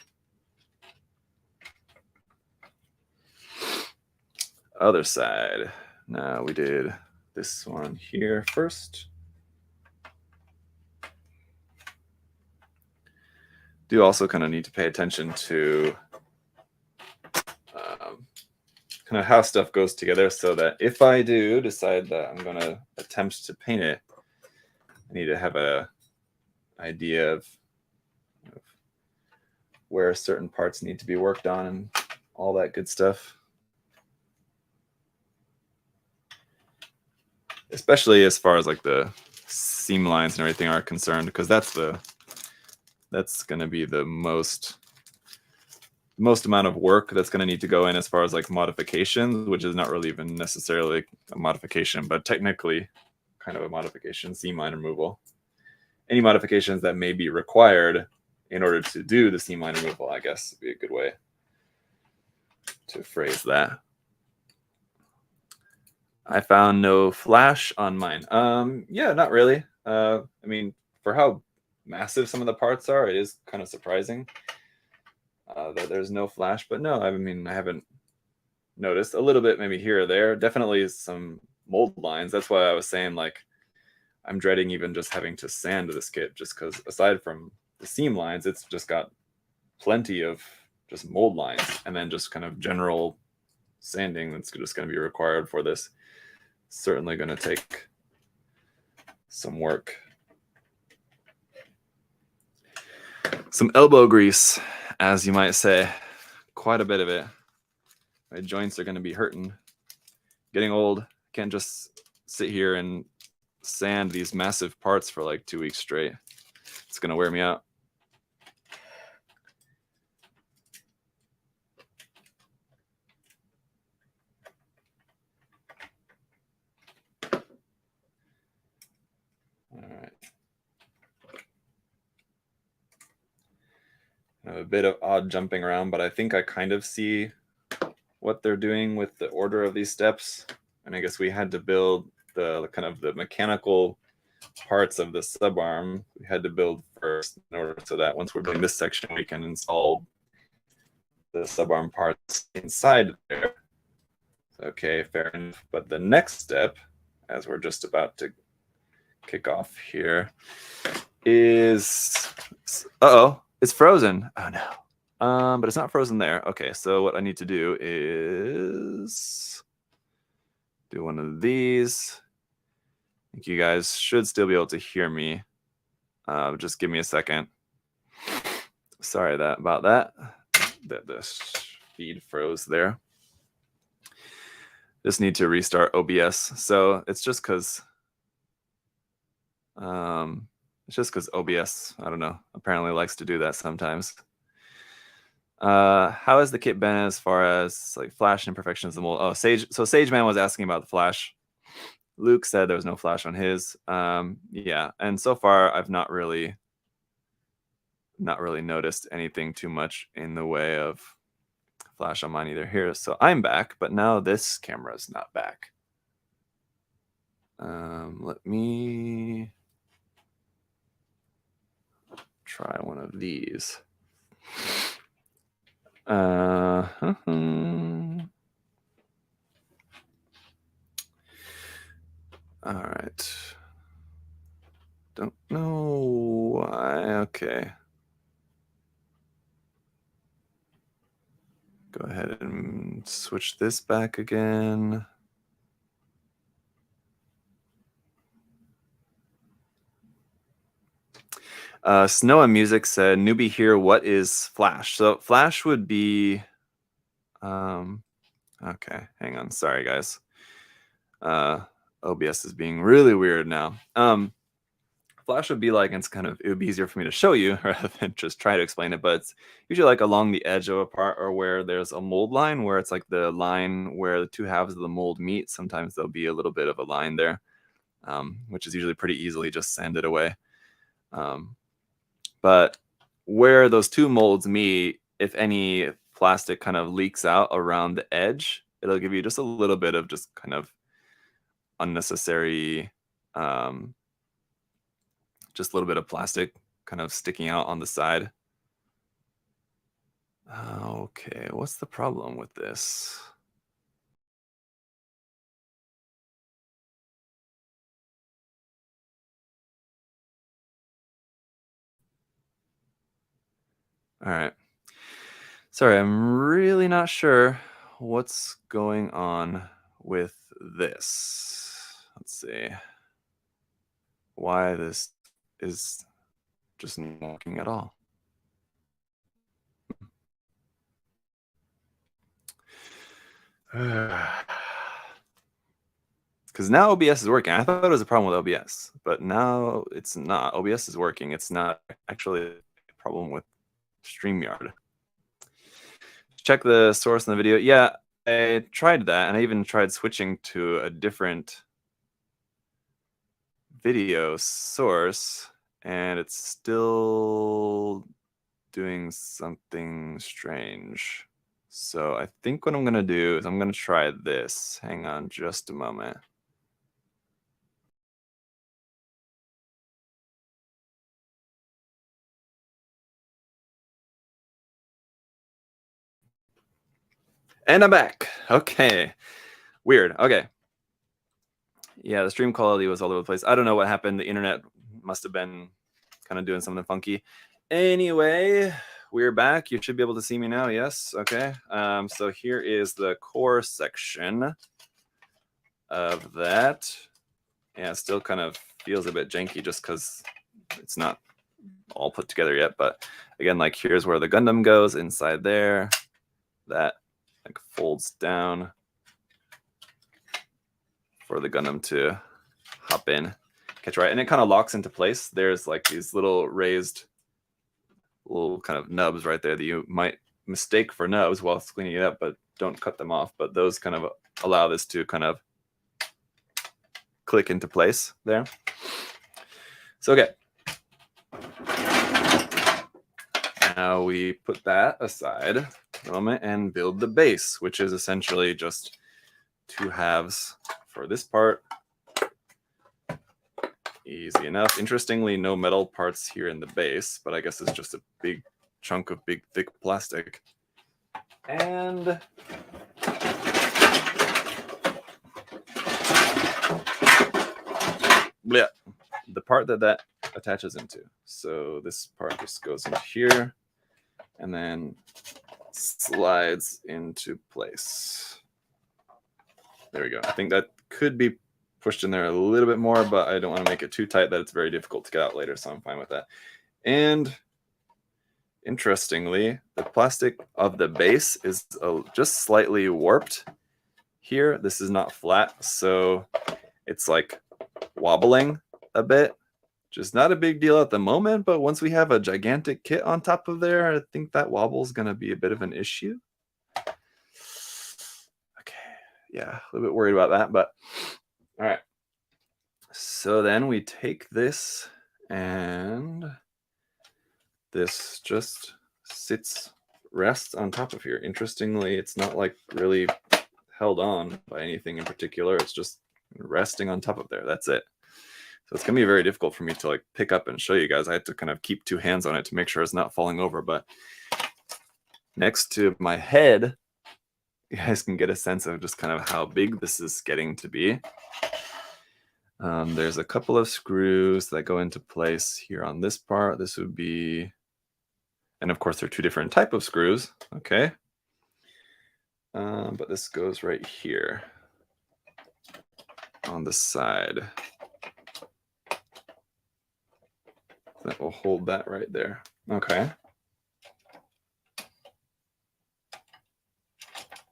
Other side. Now we did this one here first. Do also kind of need to pay attention to kind of how stuff goes together, so that if I do decide that I'm going to attempt to paint it, I need to have a idea of where certain parts need to be worked on and all that good stuff. Especially as far as like the seam lines and everything are concerned, because that's going to be the most amount of work that's going to need to go in as far as like modifications, which is not really even necessarily a modification, but technically kind of a modification, seam line removal. Any modifications that may be required in order to do the seam line removal, I guess, would be a good way to phrase that. I found no flash on mine. Yeah, not really. I mean, for how massive some of the parts are, it is kind of surprising that there's no flash. But no, I mean, I haven't noticed. A little bit maybe here or there. Definitely some mold lines. That's why I was saying, like, I'm dreading even just having to sand this kit, just because aside from the seam lines, it's just got plenty of just mold lines, and then just kind of general sanding that's just going to be required for this. Certainly going to take some work. Some elbow grease, as you might say. Quite a bit of it. My joints are going to be hurting. Getting old. Can't just sit here and sand these massive parts for like 2 weeks straight. It's going to wear me out. A bit of odd jumping around, but I think I kind of see what they're doing with the order of these steps. And I guess we had to build the kind of the mechanical parts of the subarm. We had to build first in order so that once we're doing this section, we can install the subarm parts inside there. Okay, fair enough. But the next step, as we're just about to kick off here, is it's frozen. Oh no. But it's not frozen there. Okay, so what I need to do is do one of these. I think you guys should still be able to hear me. Just give me a second. Sorry about that. The feed froze there. Just need to restart OBS. So it's just because OBS, I don't know, apparently likes to do that sometimes. How has the kit been as far as like flash imperfections of the mold? Oh, Sageman was asking about the flash. Luke said there was no flash on his. Yeah, and so far I've not really noticed anything too much in the way of flash on mine either here. So I'm back, but now this camera is not back. Let me try one of these. All right. Don't know why. Okay. Go ahead and switch this back again. Snow and Music said, newbie here, what is Flash? So Flash would be, okay, hang on. Sorry, guys. OBS is being really weird now. Flash would be like, it would be easier for me to show you rather than just try to explain it, but it's usually like along the edge of a part or where there's a mold line where it's like the line where the two halves of the mold meet. Sometimes there'll be a little bit of a line there, which is usually pretty easily just sanded away. But where those two molds meet, if any plastic kind of leaks out around the edge, it'll give you just a little bit of just kind of unnecessary, just a little bit of plastic kind of sticking out on the side. Okay, what's the problem with this? All right. Sorry, I'm really not sure what's going on with this. Let's see why this is just not working at all. Because now OBS is working. I thought it was a problem with OBS, but now it's not. OBS is working. It's not actually a problem with StreamYard. Check the source in the video. Yeah, I tried that, and I even tried switching to a different video source, and it's still doing something strange. So I think what I'm going to do is I'm going to try this. Hang on just a moment. And I'm back. Okay. Weird. Okay. Yeah, the stream quality was all over the place. I don't know what happened. The internet must have been kind of doing something funky. Anyway, we're back. You should be able to see me now. Yes. Okay. So here is the core section of that. Yeah, it still kind of feels a bit janky just because it's not all put together yet. But again, like here's where the Gundam goes inside there. That like folds down for the Gundam to hop in, catch right, and it kind of locks into place. There's like these little raised little kind of nubs right there that you might mistake for nubs while cleaning it up, but don't cut them off. But those kind of allow this to kind of click into place there. So okay. Now we put that aside for a moment and build the base, which is essentially just two halves for this part. Easy enough. Interestingly, no metal parts here in the base, but I guess it's just a big chunk of big, thick plastic. And yeah, the part that attaches into. So this part just goes into here. and then slides into place. There we go. I think that could be pushed in there a little bit more, but I don't want to make it too tight that it's very difficult to get out later, so I'm fine with that. And interestingly, the plastic of the base is just slightly warped here. This is not flat, so it's like wobbling a bit. Just not a big deal at the moment, but once we have a gigantic kit on top of there, I think that wobble is going to be a bit of an issue. Okay, yeah, a little bit worried about that, but all right. So then we take this, and this just rests on top of here. Interestingly, it's not like really held on by anything in particular. It's just resting on top of there. That's it. So it's gonna be very difficult for me to like pick up and show you guys. I had to kind of keep two hands on it to make sure it's not falling over. But next to my head, you guys can get a sense of just kind of how big this is getting to be. There's a couple of screws that go into place here on this part. This would be, and of course, there are two different type of screws. Okay. But this goes right here on the side. That will hold that right there. Okay.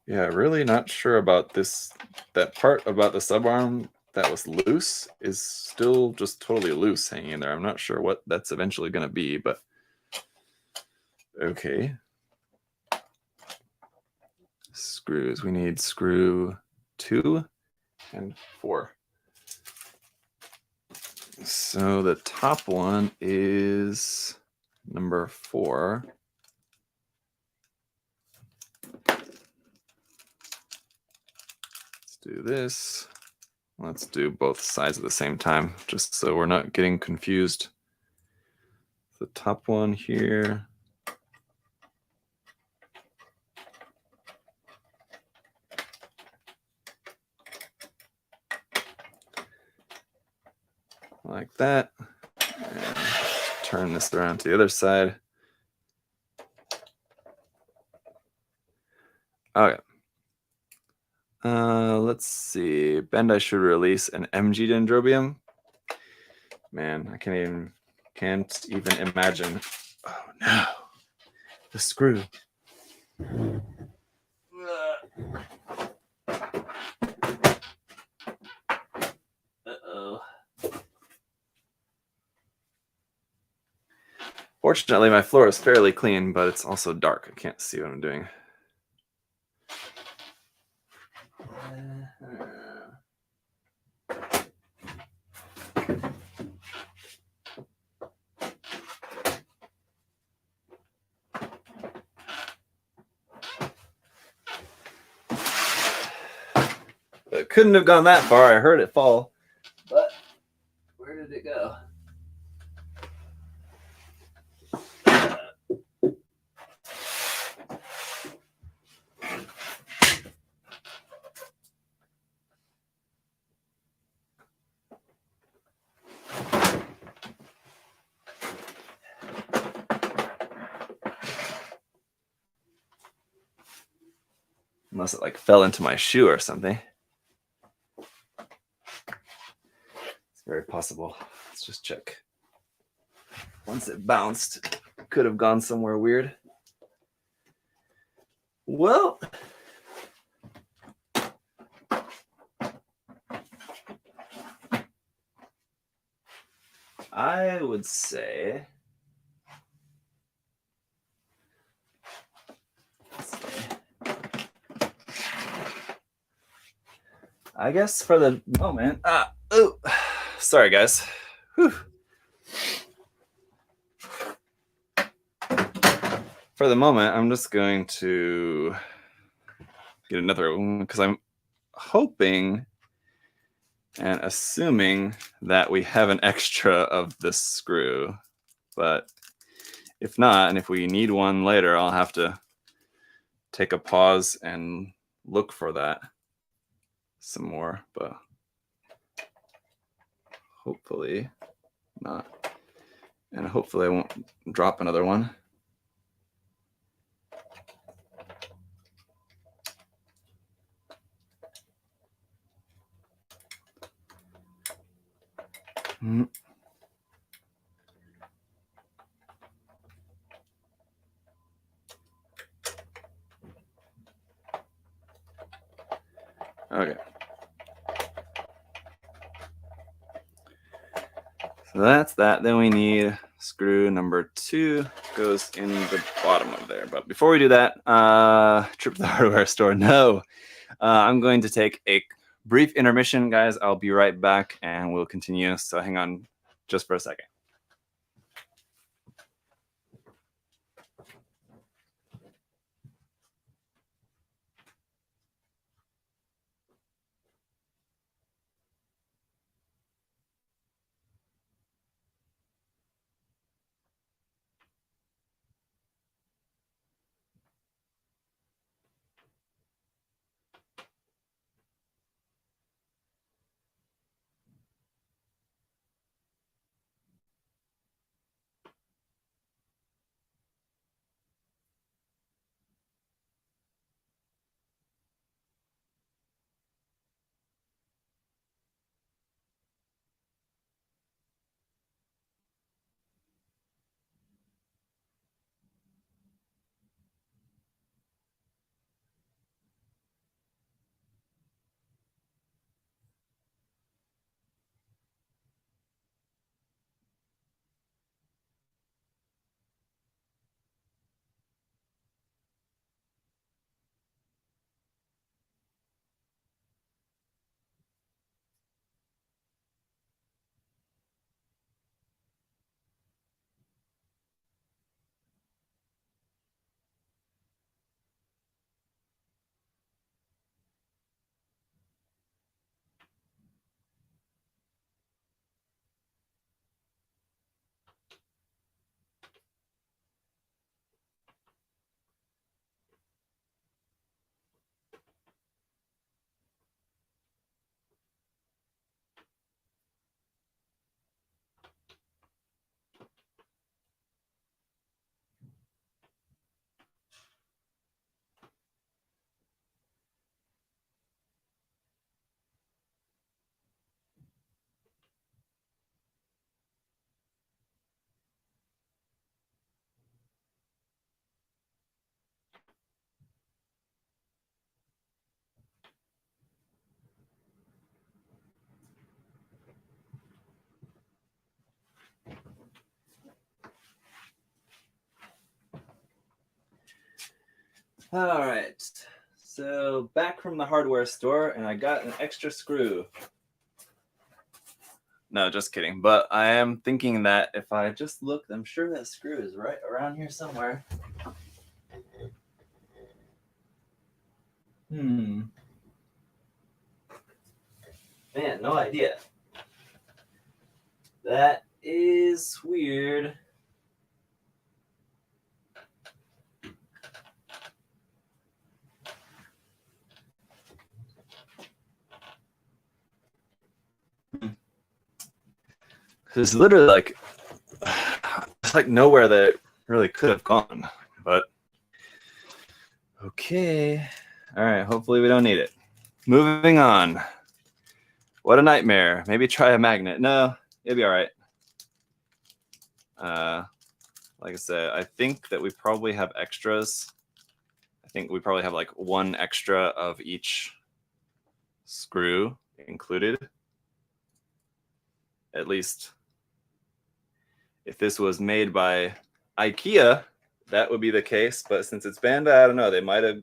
Yeah, really not sure about this. That part about the subarm that was loose is still just totally loose hanging in there. I'm not sure what that's eventually going to be, but okay. Screws. We need screw 2 and 4. So the top one is number 4. Let's do this. Let's do both sides at the same time, just so we're not getting confused. The top one here. Like that. And turn this around to the other side. Okay. Let's see. Bandai should release an MG Dendrobium. Man, I can't even imagine. Oh no, the screw. Uh-oh. Fortunately, my floor is fairly clean, but it's also dark. I can't see what I'm doing. It couldn't have gone that far. I heard it fall. But where did it go? Unless it like fell into my shoe or something. It's very possible. Let's just check. Once it bounced, it could have gone somewhere weird. Well, I would say I guess for the moment, sorry guys. Whew. For the moment, I'm just going to get another one because I'm hoping and assuming that we have an extra of this screw. But if not, and if we need one later, I'll have to take a pause and look for that some more, but hopefully not. And hopefully I won't drop another one. Mm. Okay. So that's that. Then we need screw number 2 goes in the bottom of there. But before we do that, trip to the hardware store. No, I'm going to take a brief intermission, guys. I'll be right back and we'll continue. So hang on just for a second. All right, so back from the hardware store, and I got an extra screw. No, just kidding. But I am thinking that if I just look, I'm sure that screw is right around here somewhere. Man, no idea. That is weird. There's literally like, it's like nowhere that it really could have gone. But okay. All right, hopefully we don't need it. Moving on. What a nightmare. Maybe try a magnet. No, it'll be all right. Like I said, I think that we probably have extras. I think we probably have like one extra of each screw included. At least if this was made by IKEA, that would be the case. But since it's Banda, I don't know. They might have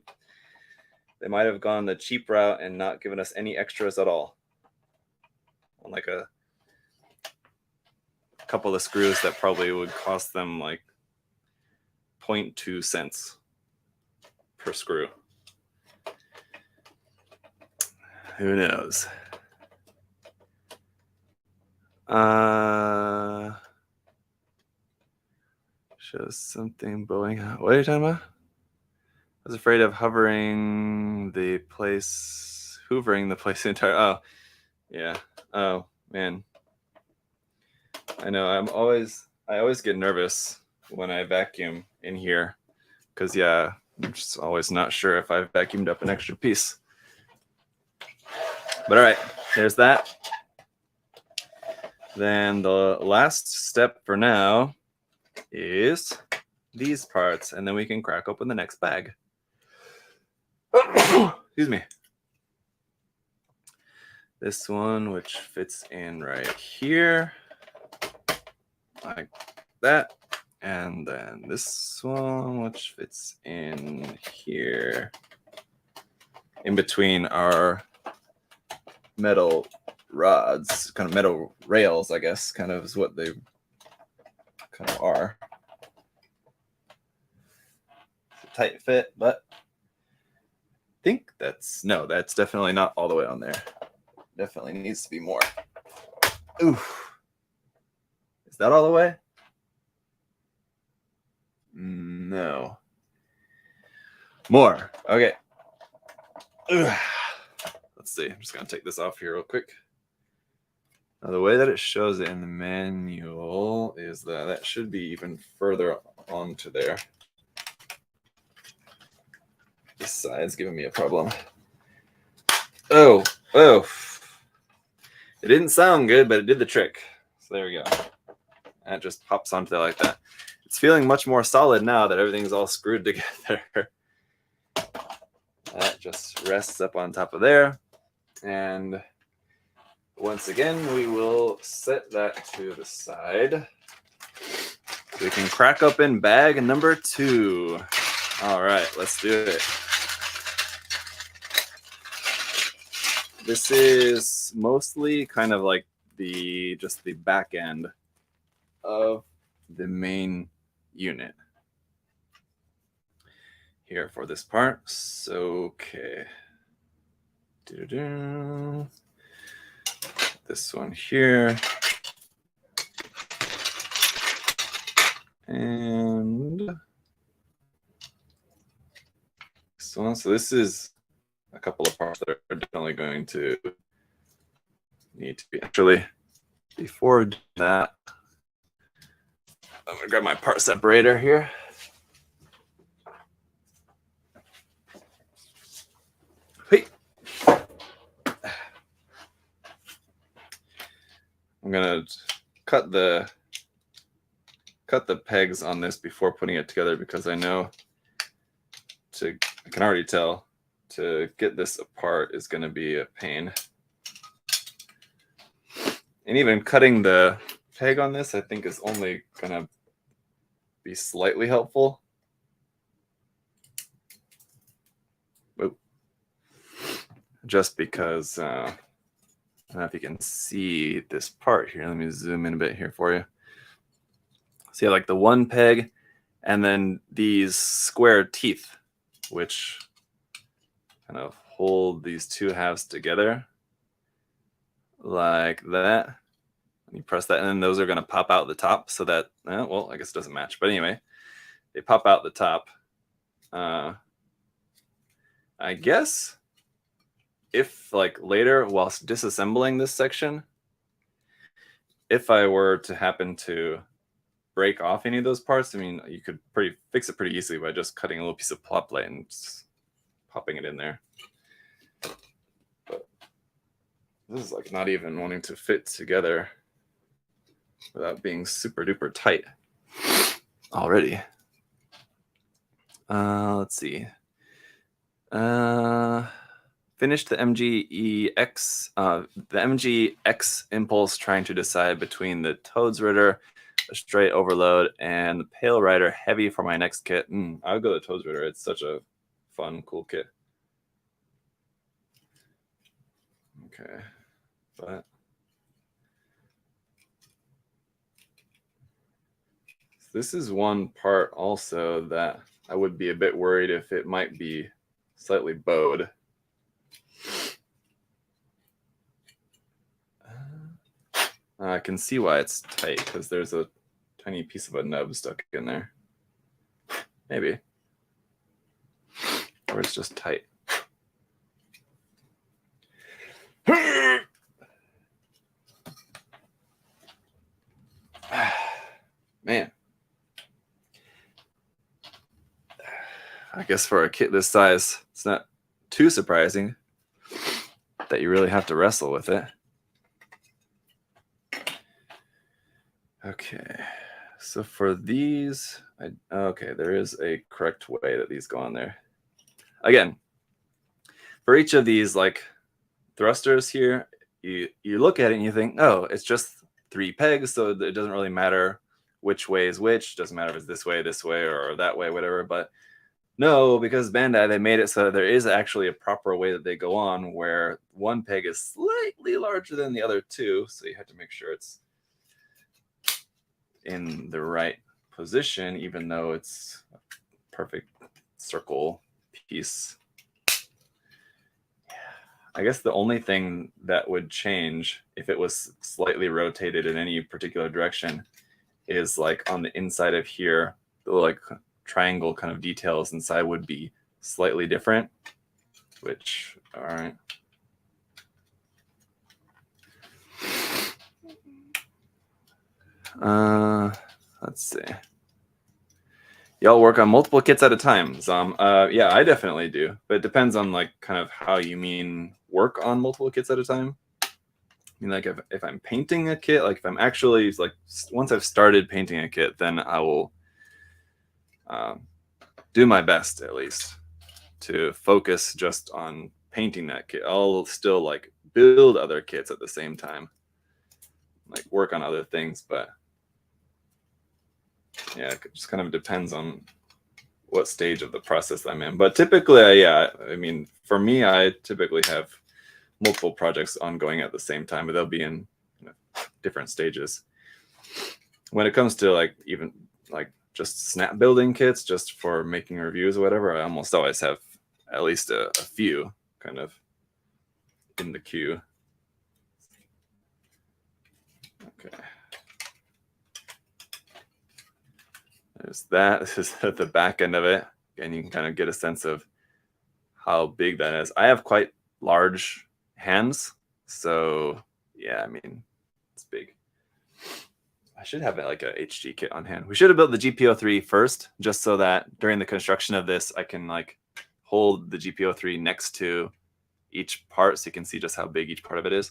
gone the cheap route and not given us any extras at all. On like a couple of screws that probably would cost them like 0.2 cents per screw. Who knows? Shows something blowing out. What are you talking about? I was afraid of hoovering the place entire. Oh, yeah. Oh man. I know. I always get nervous when I vacuum in here, because yeah, I'm just always not sure if I've vacuumed up an extra piece. But all right, there's that. Then the last step for now is these parts, and then we can crack open the next bag. Excuse me. This one, which fits in right here, like that. And then this one, which fits in here, in between our metal rods, kind of metal rails, I guess, kind of is what they kind of are. It's a tight fit, but I think that's definitely not all the way on there. Definitely needs to be more. Oof. Is that all the way? No. More. Okay. Ugh. Let's see. I'm just going to take this off here real quick. Now, the way that it shows it in the manual is that should be even further onto there. This side's giving me a problem. Oh. It didn't sound good, but it did the trick. So there we go. And it just pops onto there like that. It's feeling much more solid now that everything's all screwed together. That just rests up on top of there. And once again, we will set that to the side. We can crack open bag number 2. All right, let's do it. This is mostly kind of like just the back end of the main unit here for this part. So, okay. This one here. And this one. So this is a couple of parts that are definitely going to need to be actually, before that, I'm going to grab my part separator here. Hey. I'm going to cut the pegs on this before putting it together, because I know I can already tell to get this apart is going to be a pain. And even cutting the peg on this, I think, is only going to be slightly helpful. Whoa. Just because, I don't know if you can see this part here. Let me zoom in a bit here for you. So you have like the one peg and then these square teeth, which kind of hold these two halves together like that. And you press that, and then those are going to pop out the top so that, well, I guess it doesn't match. But anyway, they pop out the top. I guess if like later, whilst disassembling this section, if I were to happen to break off any of those parts, I mean, you could fix it pretty easily by just cutting a little piece of plot plate and just popping it in there. But this is like not even wanting to fit together without being super duper tight already. Let's see. Finished the MGEX, the MGX impulse, trying to decide between the Toads Ritter, the Straight Overload, and the Pale Rider Heavy for my next kit. I would go to Toads Ritter. It's such a fun, cool kit. Okay, but this is one part also that I would be a bit worried if it might be slightly bowed. I can see why it's tight, because there's a tiny piece of a nub stuck in there. Maybe. Or it's just tight. Man. I guess for a kit this size, it's not too surprising that you really have to wrestle with it. Okay, so for these, okay, there is a correct way that these go on there. Again, for each of these like thrusters here, you look at it and you think, oh, it's just 3 pegs, so it doesn't really matter which way is which. Doesn't matter if it's this way, or that way, whatever. But no, because Bandai, they made it so there is actually a proper way that they go on, where one peg is slightly larger than the other two, so you have to make sure it's in the right position, even though it's a perfect circle piece. I guess the only thing that would change if it was slightly rotated in any particular direction is like on the inside of here, the like triangle kind of details inside would be slightly different, which, all right. Let's see. Y'all work on multiple kits at a time, Zom. Yeah, I definitely do, but it depends on like kind of how you mean work on multiple kits at a time. I mean, like if I'm painting a kit, like if I'm actually like once I've started painting a kit, then I will do my best at least to focus just on painting that kit. I'll still like build other kits at the same time, like work on other things, but yeah, it just kind of depends on what stage of the process I'm in. But typically, yeah, I mean, for me, I typically have multiple projects ongoing at the same time, but they'll be in different stages. When it comes to like even like just snap building kits, just for making reviews or whatever, I almost always have at least a few kind of in the queue. Okay. There's that. This is at the back end of it, and you can kind of get a sense of how big that is. I have quite large hands, so yeah, I mean, it's big. I should have like a HG kit on hand. We should have built the GP03 first, just so that during the construction of this, I can like hold the GP03 next to each part, so you can see just how big each part of it is.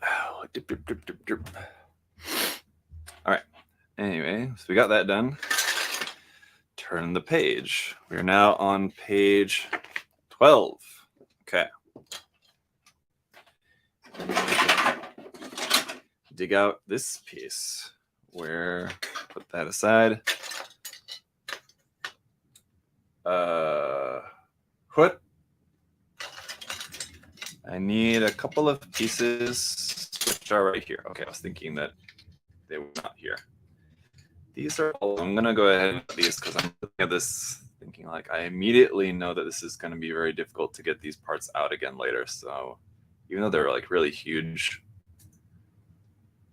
Oh, dip, dip, dip, dip, dip. All right. Anyway, so we got that done. Turn the page. We are now on page 12. Okay. Dig out this piece. Where put that aside. What? I need a couple of pieces which are right here. Okay, I was thinking that they were not here. These are all, I'm gonna go ahead and put these because I'm looking at this thinking like I immediately know that this is gonna be very difficult to get these parts out again later. So even though they're like really huge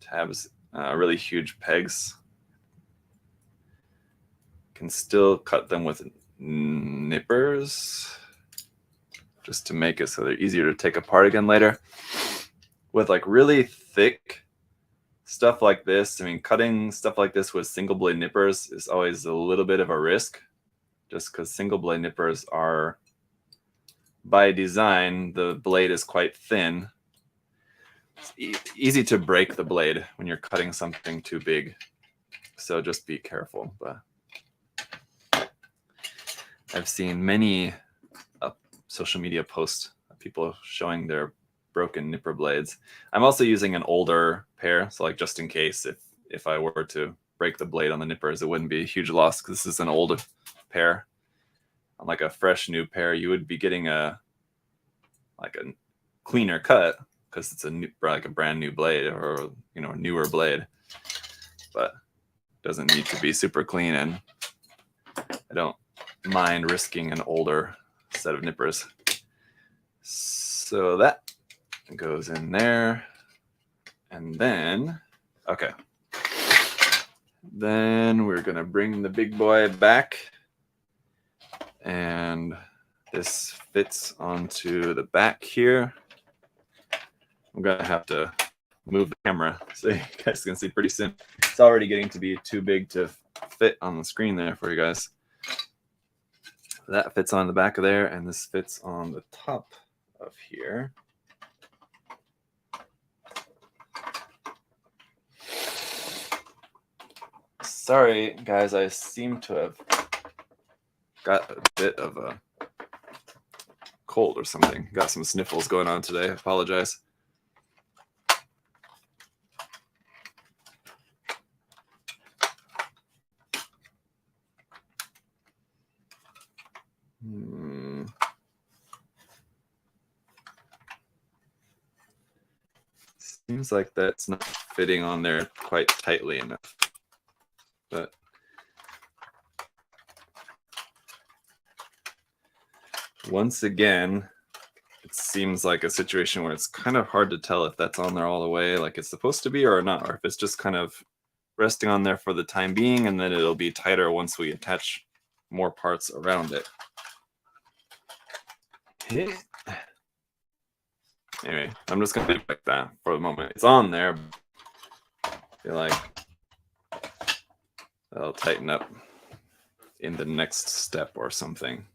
tabs, really huge pegs, can still cut them with nippers just to make it so they're easier to take apart again later. With like really thick stuff like this, I mean, cutting stuff like this with single blade nippers is always a little bit of a risk, just because single blade nippers are, by design, the blade is quite thin. It's easy to break the blade when you're cutting something too big, so just be careful. But I've seen many social media posts of people showing their broken nipper blades. I'm also using an older pair, so like just in case if I were to break the blade on the nippers, it wouldn't be a huge loss because this is an old pair. On like a fresh new pair, you would be getting a cleaner cut because it's like a brand new blade, or a newer blade, but it doesn't need to be super clean, and I don't mind risking an older set of nippers. So that goes in there, and then okay, then we're gonna bring the big boy back, and this fits onto the back here. I'm gonna have to move the camera so you guys can see pretty soon. It's already getting to be too big to fit on the screen there for you guys. That fits on the back of there, and this fits on the top of here. Sorry, guys, I seem to have got a bit of a cold or something. Got some sniffles going on today. I apologize. Seems like that's not fitting on there quite tightly enough. But once again, it seems like a situation where it's kind of hard to tell if that's on there all the way like it's supposed to be or not, or if it's just kind of resting on there for the time being, and then it'll be tighter once we attach more parts around it. Anyway, I'm just going to leave it like that for the moment. It's on there. I feel like that'll tighten up in the next step or something.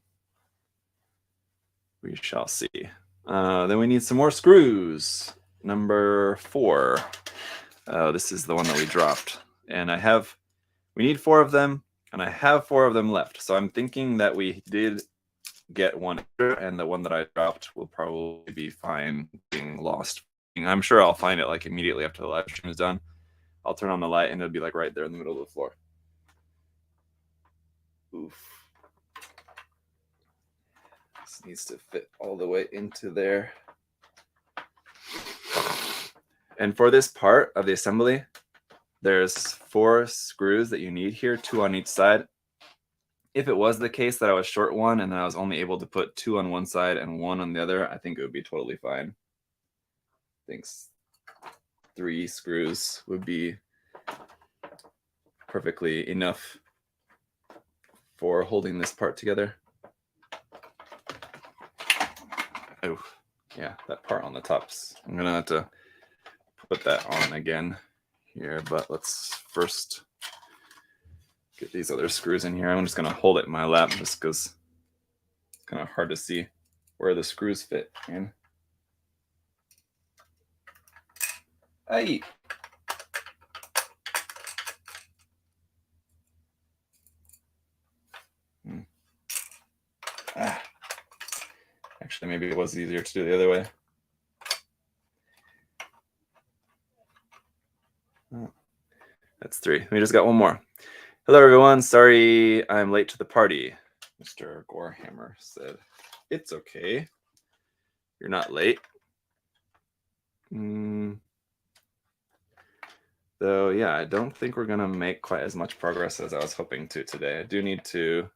We shall see. Then we need some more screws. Number 4. This is the one that we dropped. And we need 4 of them, and I have 4 of them left. So I'm thinking that we did get one extra, and the one that I dropped will probably be fine being lost. I'm sure I'll find it like immediately after the live stream is done. I'll turn on the light and it'll be like right there in the middle of the floor. Oof. This needs to fit all the way into there. And for this part of the assembly, there's 4 screws that you need here, 2 on each side. If it was the case that I was short one and then I was only able to put 2 on one side and 1 on the other, I think it would be totally fine. I think 3 screws would be perfectly enough for holding this part together. Oh, yeah, that part on the tops. I'm gonna have to put that on again here, but let's first get these other screws in here. I'm just going to hold it in my lap just because it's kind of hard to see where the screws fit in. Hey. Actually, maybe it was easier to do the other way. Oh, that's 3. We just got one more. Hello, everyone. Sorry I'm late to the party, Mr. Gorehammer said. It's okay. You're not late. Though, yeah, I don't think we're going to make quite as much progress as I was hoping to today. I do need to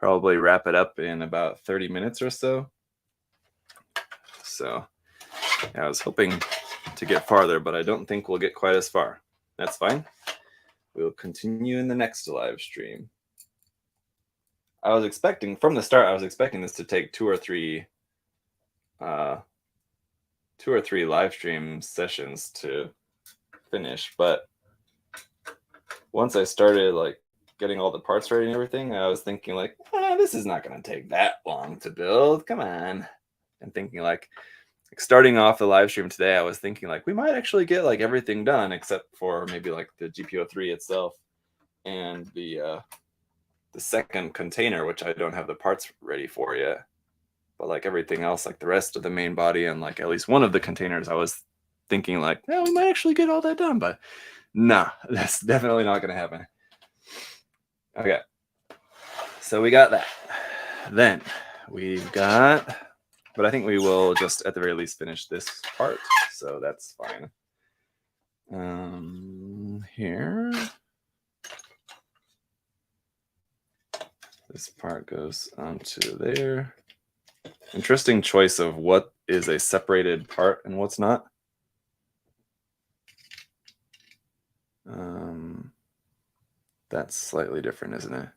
probably wrap it up in about 30 minutes or so. So, yeah, I was hoping to get farther, but I don't think we'll get quite as far. That's fine. We'll continue in the next live stream. I was expecting, from the start, I was expecting this to take 2 or 3 live stream sessions to finish, but once I started like getting all the parts ready and everything, I was thinking like, this is not going to take that long to build. Come on. And thinking like starting off the live stream today, I was thinking like we might actually get like everything done except for maybe like the GP03 itself and the second container, which I don't have the parts ready for yet. But like everything else, like the rest of the main body and like at least one of the containers, I was thinking like, yeah, we might actually get all that done, but nah, that's definitely not going to happen. Okay, so we got that. Then we've got, but I think we will just at the very least finish this part, so that's fine. Here, this part goes onto there. Interesting choice of what is a separated part and what's not. That's slightly different, isn't it?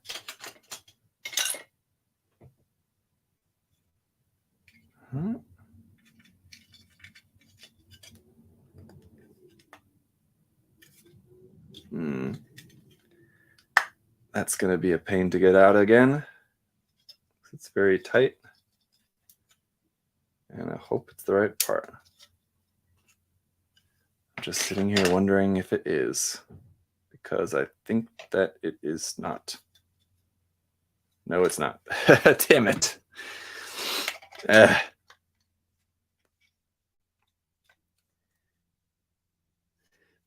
That's going to be a pain to get out again. It's very tight. And I hope it's the right part. I'm just sitting here wondering if it is, because I think that it is not. No, it's not. Damn it.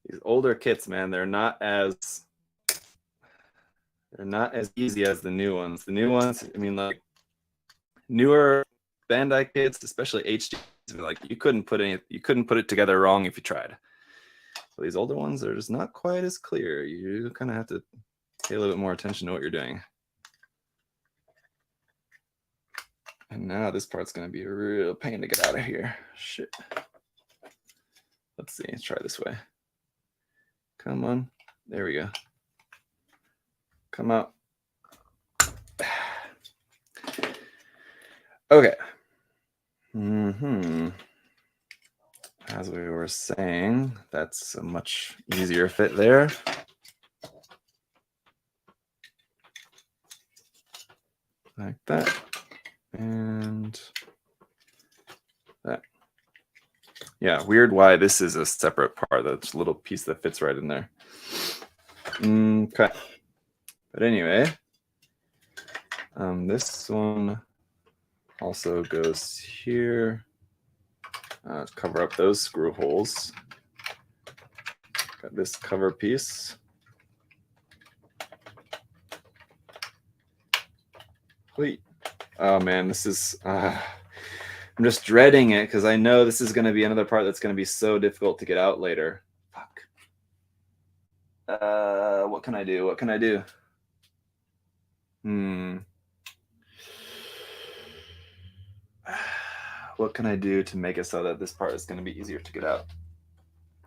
These older kits, man, they're not as easy as the new ones. The new ones, I mean, like newer Bandai kits, especially HD, like you couldn't put it together wrong if you tried. So these older ones are just not quite as clear. You kind of have to pay a little bit more attention to what you're doing. And now this part's going to be a real pain to get out of here. Shit. Let's see. Let's try this way. Come on. There we go. Come out. Okay. As we were saying, that's a much easier fit there. Like that. And that. Yeah, weird why this is a separate part. That's a little piece that fits right in there. Okay. But anyway, this one also goes here. Cover up those screw holes. Got this cover piece. Wait. Oh man, this is I'm just dreading it because I know this is going to be another part that's going to be so difficult to get out later. Fuck. What can I do? What can I do? What can I do to make it so that this part is going to be easier to get out?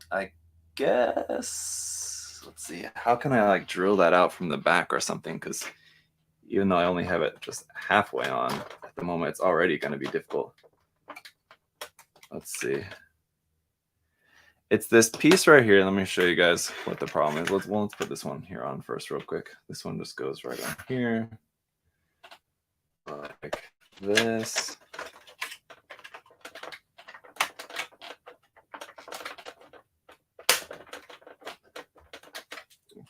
I guess, let's see, how can I like drill that out from the back or something? Because even though I only have it just halfway on at the moment, it's already going to be difficult. Let's see. It's this piece right here. Let me show you guys what the problem is. Let's put this one here on first real quick. This one just goes right on here. Like this.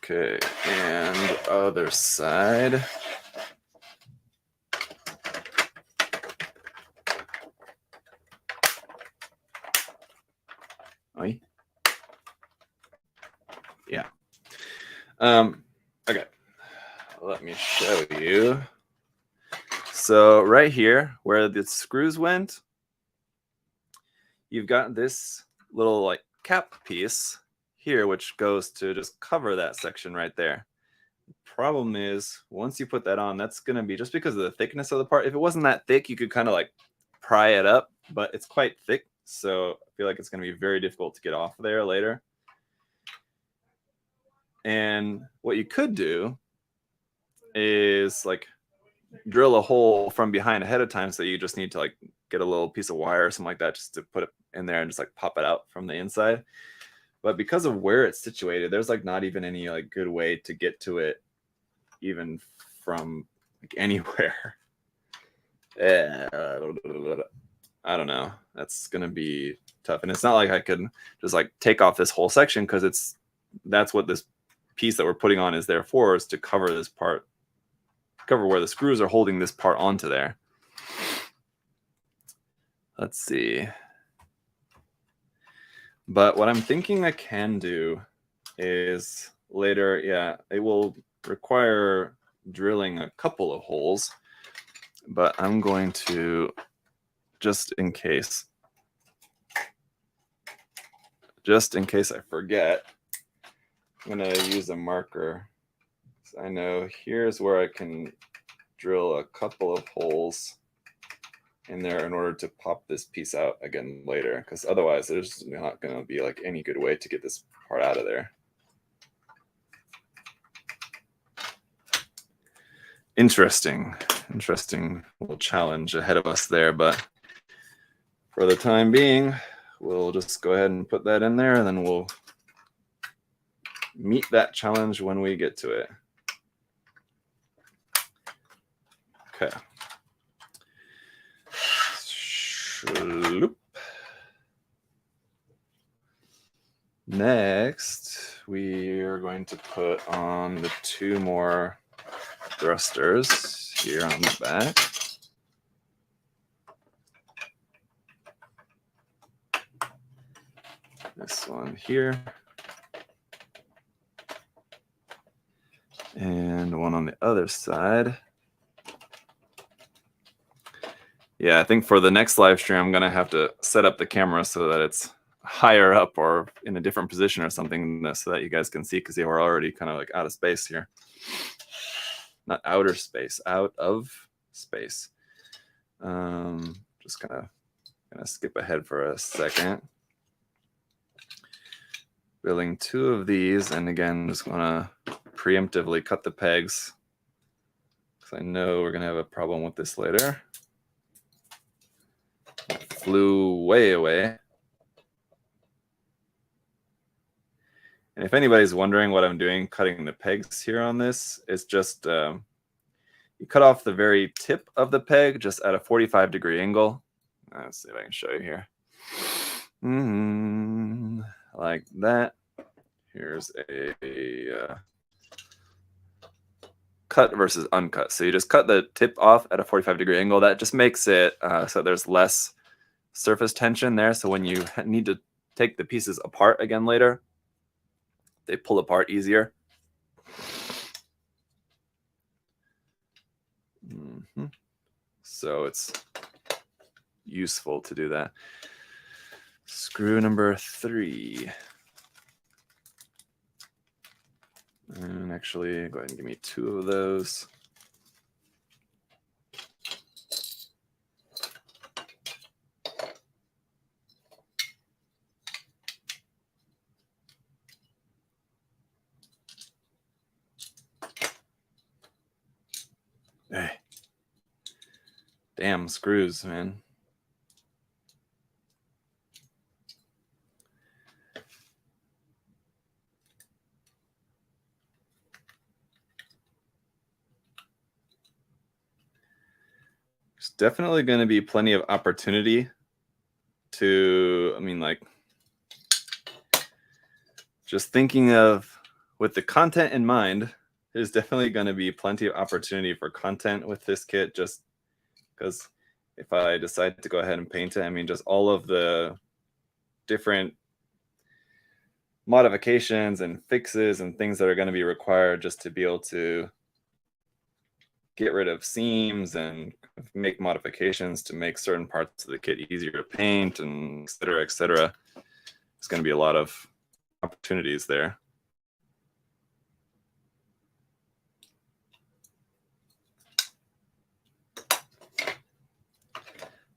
Okay, and other side. Yeah. Okay. Let me show you. So right here, where the screws went, you've got this little like cap piece here, which goes to just cover that section right there. The problem is, once you put that on, that's going to be, just because of the thickness of the part, if it wasn't that thick, you could kind of like pry it up, but it's quite thick. So I feel like it's going to be very difficult to get off there later. And what you could do is like drill a hole from behind ahead of time. So you just need to like get a little piece of wire or something like that just to put it in there and just like pop it out from the inside. But because of where it's situated, there's like not even any like good way to get to it even from like anywhere. I don't know. That's going to be tough. And it's not like I could just like take off this whole section, because that's what this piece that we're putting on is there for, is to cover this part, cover where the screws are holding this part onto there. Let's see. But what I'm thinking I can do is later, yeah, it will require drilling a couple of holes, but I'm going to, just in case I forget, I'm going to use a marker. So I know here's where I can drill a couple of holes in there in order to pop this piece out again later, because otherwise there's not going to be like any good way to get this part out of there. Interesting little challenge ahead of us there, but for the time being, we'll just go ahead and put that in there, and then we'll meet that challenge when we get to it. Okay. Next, we are going to put on the 2 more thrusters here on the back. This one here. And one on the other side. Yeah, I think for the next live stream, I'm going to have to set up the camera so that it's higher up or in a different position or something so that you guys can see, because they were already kind of like out of space here. Not outer space, out of space. Just kind of skip ahead for a second. Building 2 of these, and again, just want to preemptively cut the pegs because I know we're going to have a problem with this later. It flew way away. And if anybody's wondering what I'm doing cutting the pegs here on this, it's just you cut off the very tip of the peg just at a 45-degree angle. Let's see if I can show you here. Like that. Here's a cut versus uncut. So you just cut the tip off at a 45-degree angle. That just makes it so there's less surface tension there. So when you need to take the pieces apart again later, they pull apart easier. So it's useful to do that. Screw number 3. And actually, go ahead and give me 2 of those. Hey. Damn screws, man. There's definitely going to be plenty of opportunity to, I mean, like, just thinking of with the content in mind, there's definitely going to be plenty of opportunity for content with this kit, just because if I decide to go ahead and paint it, I mean, just all of the different modifications and fixes and things that are going to be required just to be able to get rid of seams and make modifications to make certain parts of the kit easier to paint, and et cetera, et cetera. There's going to be a lot of opportunities there.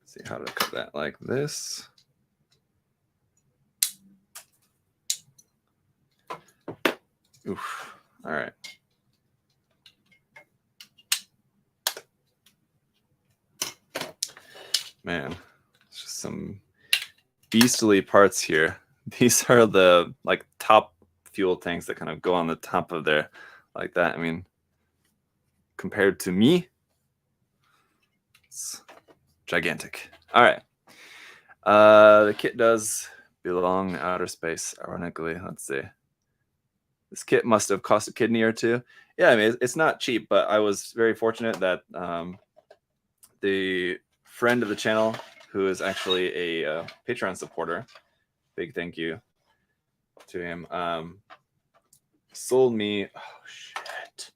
See how to cut that like this. Oof. All right. Man, it's just some beastly parts here. These are the like top fuel tanks that kind of go on the top of there like that. I mean, compared to me, it's gigantic. All right. The kit does belong in outer space, ironically. Let's see. This kit must have cost a kidney or 2. Yeah, I mean, it's not cheap, but I was very fortunate that the friend of the channel, who is actually a Patreon supporter, big thank you to him, sold me, oh shit,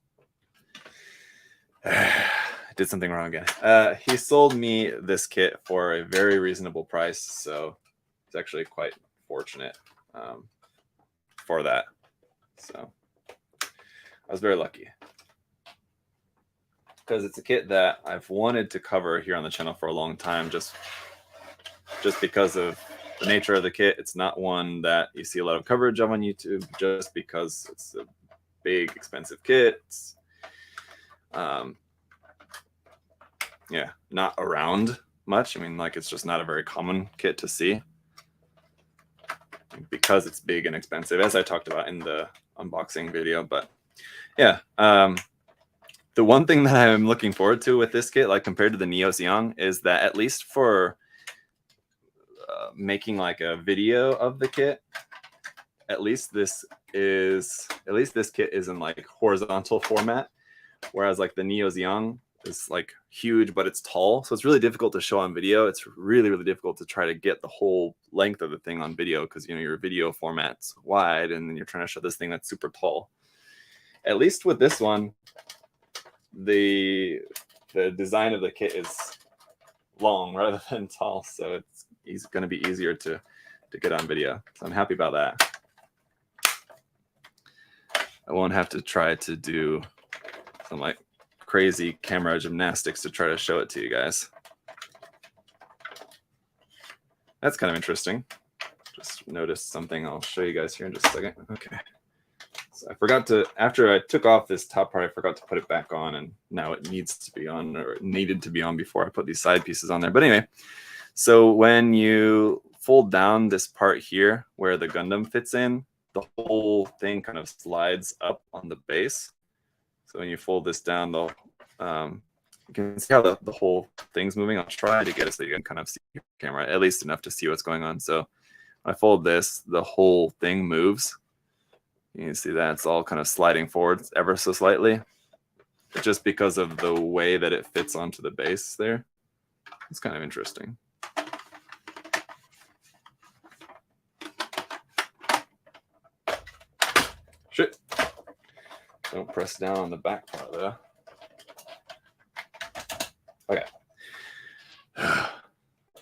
I did something wrong again. He sold me this kit for a very reasonable price, so it's actually quite fortunate for that. So I was very lucky, because it's a kit that I've wanted to cover here on the channel for a long time, just because of the nature of the kit. It's not one that you see a lot of coverage of on YouTube, just because it's a big, expensive kit. It's, yeah, not around much. I mean, like, it's just not a very common kit to see because it's big and expensive, as I talked about in the unboxing video. But yeah, the one thing that I'm looking forward to with this kit, like compared to the Neo Xiong, is that at least for making like a video of the kit, at least this kit is in like horizontal format, whereas like the Neo's Young is like huge, but it's tall. So it's really difficult to show on video. It's really, really difficult to try to get the whole length of the thing on video because, you know, your video format's wide and then you're trying to show this thing that's super tall. At least with this one, the design of the kit is long rather than tall. So it's going to be easier to get on video. So I'm happy about that. I won't have to try to do some like crazy camera gymnastics to try to show it to you guys. That's kind of interesting. Just noticed something I'll show you guys here in just a second. Okay. So I forgot to, after I took off this top part, I forgot to put it back on, and now it needs to be on, or it needed to be on before I put these side pieces on there. But anyway, so when you fold down this part here where the Gundam fits in, the whole thing kind of slides up on the base. So when you fold this down, you can see how the whole thing's moving. I'll try to get it so you can kind of see your camera, at least enough to see what's going on. So when I fold this, the whole thing moves. You can see that it's all kind of sliding forward ever so slightly, just because of the way that it fits onto the base there. It's kind of interesting. Shit. Don't press down on the back part though. Okay.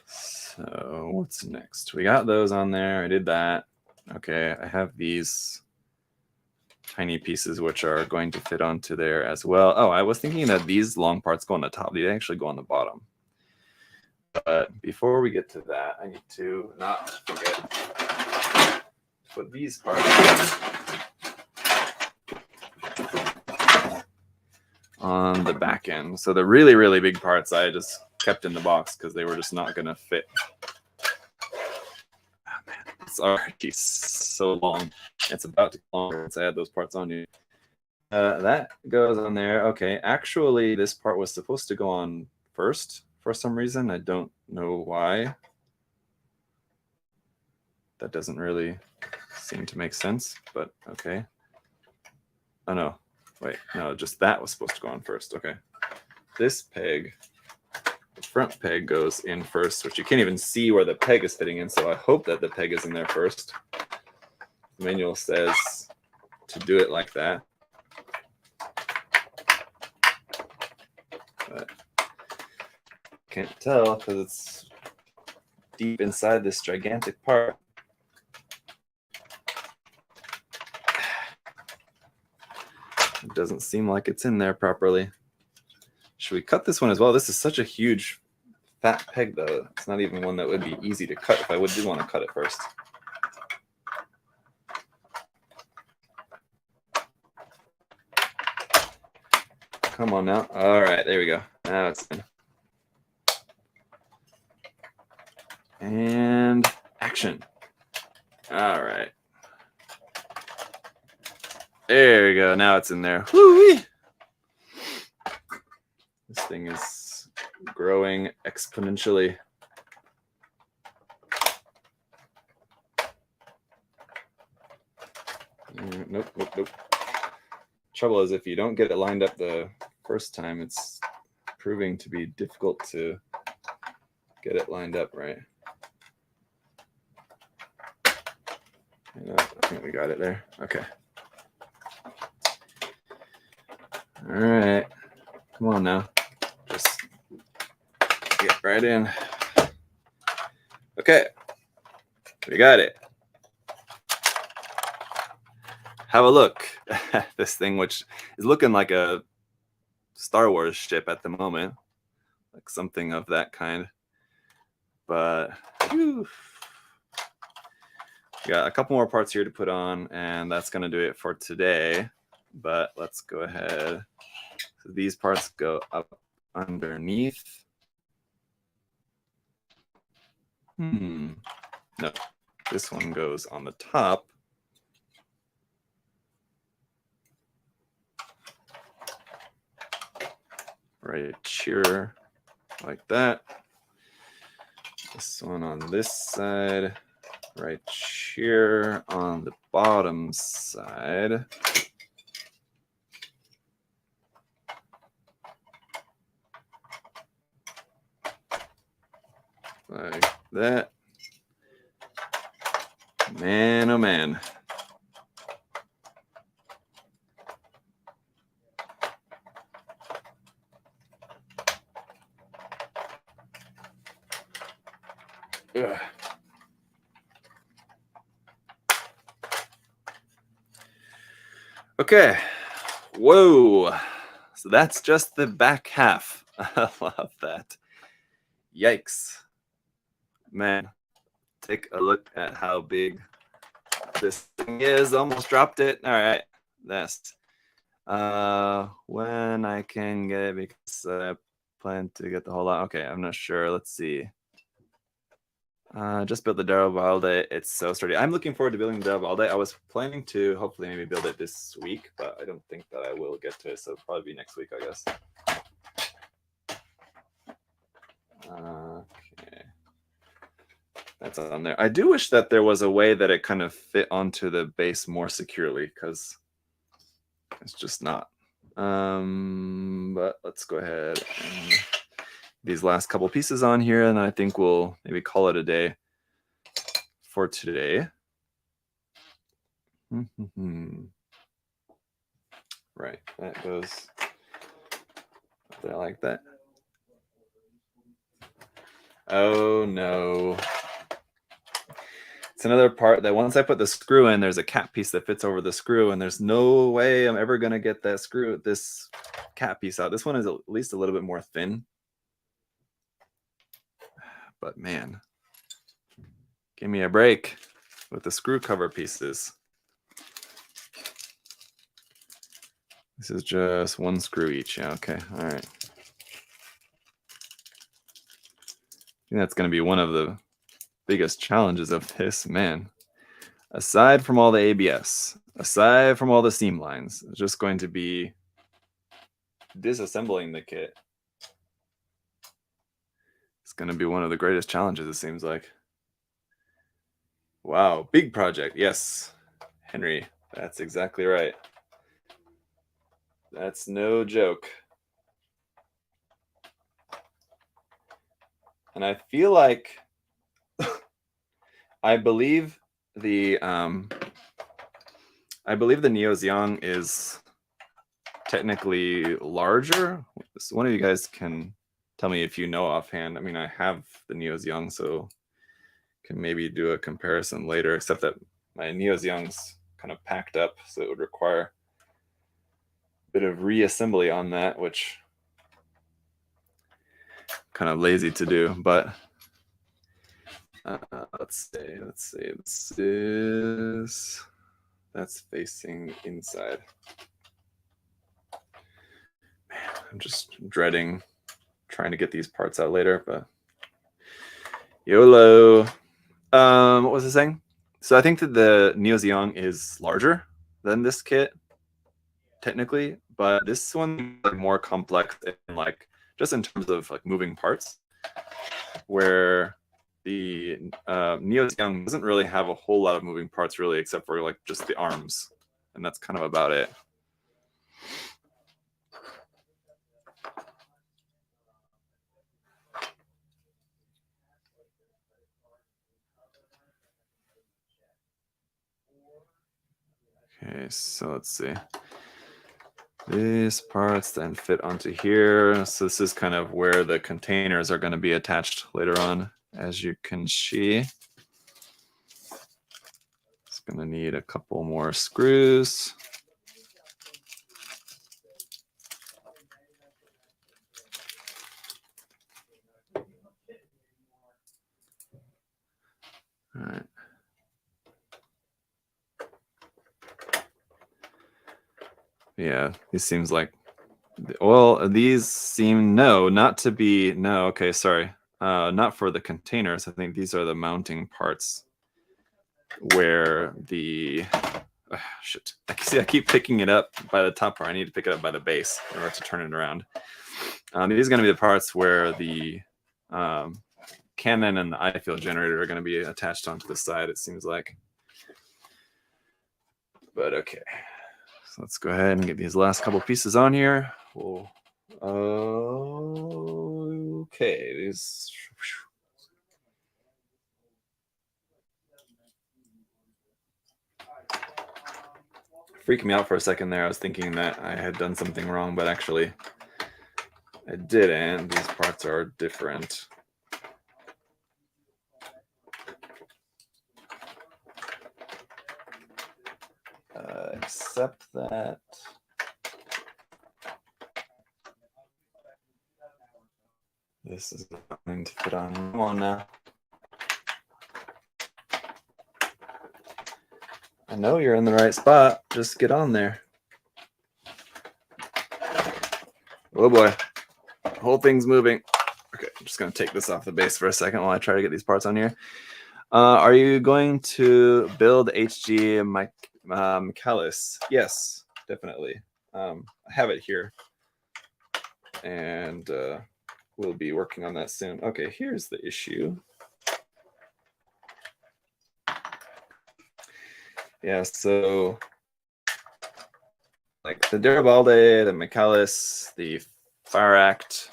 So what's next? We got those on there. I did that. Okay, I have these tiny pieces which are going to fit onto there as well. Oh, I was thinking that these long parts go on the top. They actually go on the bottom. But before we get to that, I need to not forget to put these parts on the back end. So the really, really big parts I just kept in the box because they were just not going to fit. Oh, man, it's already so long. It's about to get longer once I add those parts on you. That goes on there. Okay, actually, this part was supposed to go on first for some reason. I don't know why. That doesn't really seem to make sense, but okay. Oh, no. Wait, no, just that was supposed to go on first. Okay. This peg, the front peg goes in first, which you can't even see where the peg is fitting in, so I hope that the peg is in there first. The manual says to do it like that. But can't tell because it's deep inside this gigantic part. It doesn't seem like it's in there properly. Should we cut this one as well? This is such a huge fat peg though. It's not even one that would be easy to cut if I did want to cut it first. Come on now. All right, there we go. Now it's in. And action. All right. There we go. Now it's in there. Woo-wee. This thing is growing exponentially. Nope, nope, nope. Trouble is, if you don't get it lined up the first time, it's proving to be difficult to get it lined up right. I think we got it there. Okay. All right. Come on now. Just get right in. Okay. We got it. Have a look at this thing, which is looking like a Star Wars ship at the moment, like something of that kind. But whew, got a couple more parts here to put on, and that's going to do it for today. But let's go ahead. So these parts go up underneath. No, this one goes on the top. Right here, like that. This one on this side right here on the bottom side. Like that. Man, oh man. Ugh. Okay. Whoa. So that's just the back half. I love that. Yikes. Man, take a look at how big this thing is. Almost dropped it. All right. That's when I can get it, because I plan to get the whole lot. Okay, I'm not sure. Let's see. Just built the Dendrobium. It's so sturdy. I'm looking forward to building the Dendrobium. I was planning to hopefully maybe build it this week, but I don't think that I will get to it. So it'll probably be next week, I guess. Okay. That's on there. I do wish that there was a way that it kind of fit onto the base more securely, because it's just not. But let's go ahead and these last couple pieces on here, and I think we'll maybe call it a day for today. Right, that goes there like that. Oh no. It's another part that once I put the screw in, there's a cap piece that fits over the screw, and there's no way I'm ever going to get that screw, this cap piece out. This one is at least a little bit more thin. But man, give me a break with the screw cover pieces. This is just one screw each. Yeah, okay, all right. I think that's going to be one of the biggest challenges of this, man. Aside from all the ABS, aside from all the seam lines, it's just going to be disassembling the kit. It's going to be one of the greatest challenges, it seems like. Wow, big project. Yes, Henry, that's exactly right. That's no joke. And I feel like I believe the Neozeong is technically larger. So one of you guys can tell me if you know offhand. I mean, I have the Neozeong, so can maybe do a comparison later, except that my Neozeong's kind of packed up, so it would require a bit of reassembly on that, which kind of lazy to do. But let's see, this is, that's facing inside. Man, I'm just dreading trying to get these parts out later, but YOLO. What was I saying? So I think that the Neozeong is larger than this kit, technically, but this one is like more complex and like just in terms of like moving parts, where the Neozeong doesn't really have a whole lot of moving parts really, except for like just the arms, and that's kind of about it. Okay, so let's see. These parts then fit onto here. So this is kind of where the containers are going to be attached later on, as you can see. It's going to need a couple more screws. All right. Yeah, these seems like, well, these seem, no, not to be, no, okay, sorry. Not for the containers. I think these are the mounting parts where the, shit, I keep picking it up by the top part. I need to pick it up by the base in order to turn it around. These are going to be the parts where the cannon and the I-field generator are going to be attached onto the side, it seems like. But okay, so let's go ahead and get these last couple pieces on here. Okay, these. Freaked me out for a second there. I was thinking that I had done something wrong, but actually I didn't. These parts are different. Except that this is not going to fit on. Come on now. I know you're in the right spot. Just get on there. Oh boy. The whole thing's moving. Okay, I'm just going to take this off the base for a second while I try to get these parts on here. Are you going to build HG Michaelis? Yes, definitely. I have it here. And we'll be working on that soon. Okay, here's the issue. Yeah, so like the Garibaldi, the Michaelis, the Fire Act,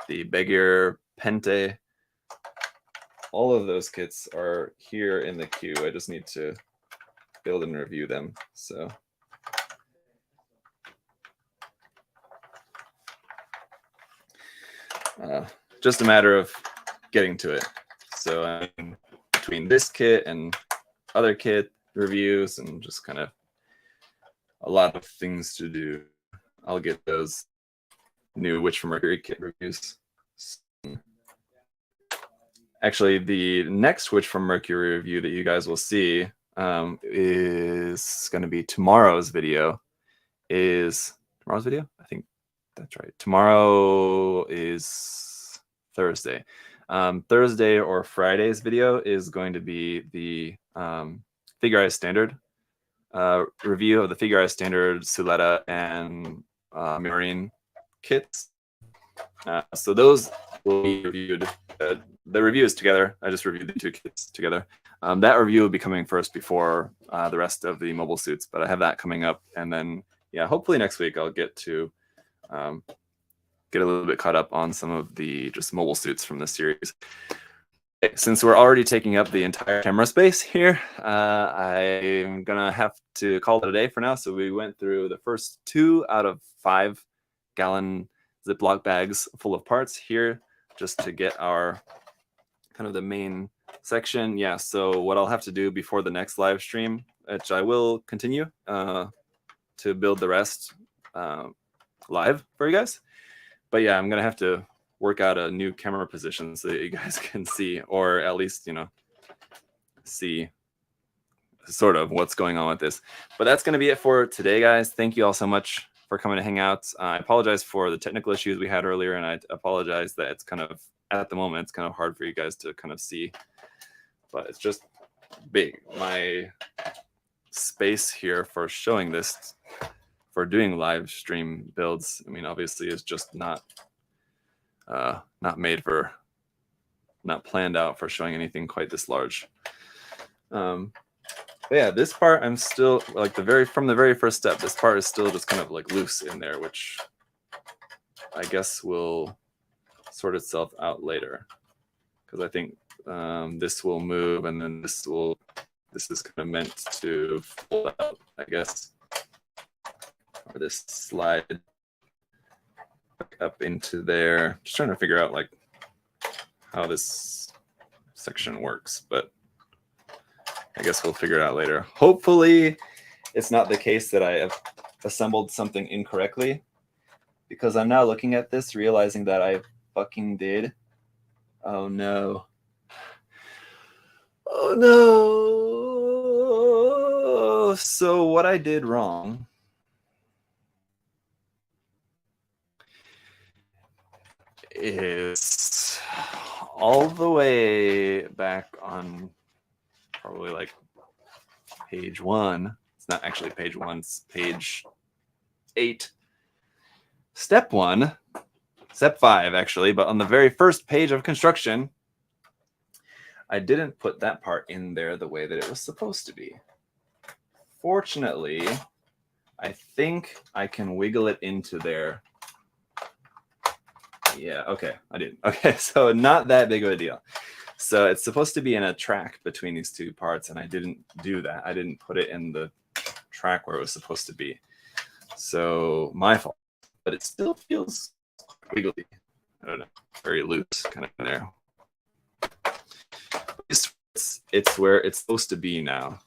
the Begier Pente, all of those kits are here in the queue. I just need to build and review them. So just a matter of getting to it. So between this kit and other kit reviews and just kind of a lot of things to do, I'll get those new Witch from Mercury kit reviews. Actually, the next Witch from Mercury review that you guys will see is going to be tomorrow's video. Tomorrow's video? I think that's right. Tomorrow is Thursday. Thursday or Friday's video is going to be the Figurized Standard review of the Figurized Standard Suletta and Marine kits. So those will be reviewed. The review is together. I just reviewed the two kits together. That review will be coming first before the rest of the mobile suits, but I have that coming up. And then, yeah, hopefully next week I'll get to get a little bit caught up on some of the just mobile suits from this series. Since we're already taking up the entire camera space here, I'm gonna have to call it a day for now. So we went through the first 2 out of 5 gallon Ziploc bags full of parts here, just to get our kind of the main section. Yeah, so what I'll have to do before the next live stream, which I will continue to build the rest live for you guys. But yeah, I'm gonna have to work out a new camera position so that you guys can see, or at least, you know, see sort of what's going on with this. But that's going to be it for today, guys. Thank you all so much for coming to hang out. I apologize for the technical issues we had earlier, and I apologize that it's kind of, at the moment, it's kind of hard for you guys to kind of see, but it's just big. My space here for showing this, for doing live stream builds, I mean, obviously is just not made for, not planned out for showing anything quite this large. But yeah, this part I'm still like from the very first step, this part is still just kind of like loose in there, which I guess will sort itself out later, because I think this will move, and then this is kind of meant to fold out, I guess, or this slide up into there. Just trying to figure out like how this section works, but I guess we'll figure it out later. Hopefully it's not the case that I have assembled something incorrectly, because I'm now looking at this realizing that I fucking did. Oh no. Oh no. So what I did wrong is all the way back on probably like page 1. It's not actually page 1, it's page 8. Step 1, step 5 actually, but on the very first page of construction, I didn't put that part in there the way that it was supposed to be. Fortunately, I think I can wiggle it into there. Yeah, okay, I did. Okay, so not that big of a deal. So it's supposed to be in a track between these two parts, and I didn't do that. I didn't put it in the track where it was supposed to be. So my fault. But it still feels wiggly. I don't know, very loose kind of in there. It's where it's supposed to be now.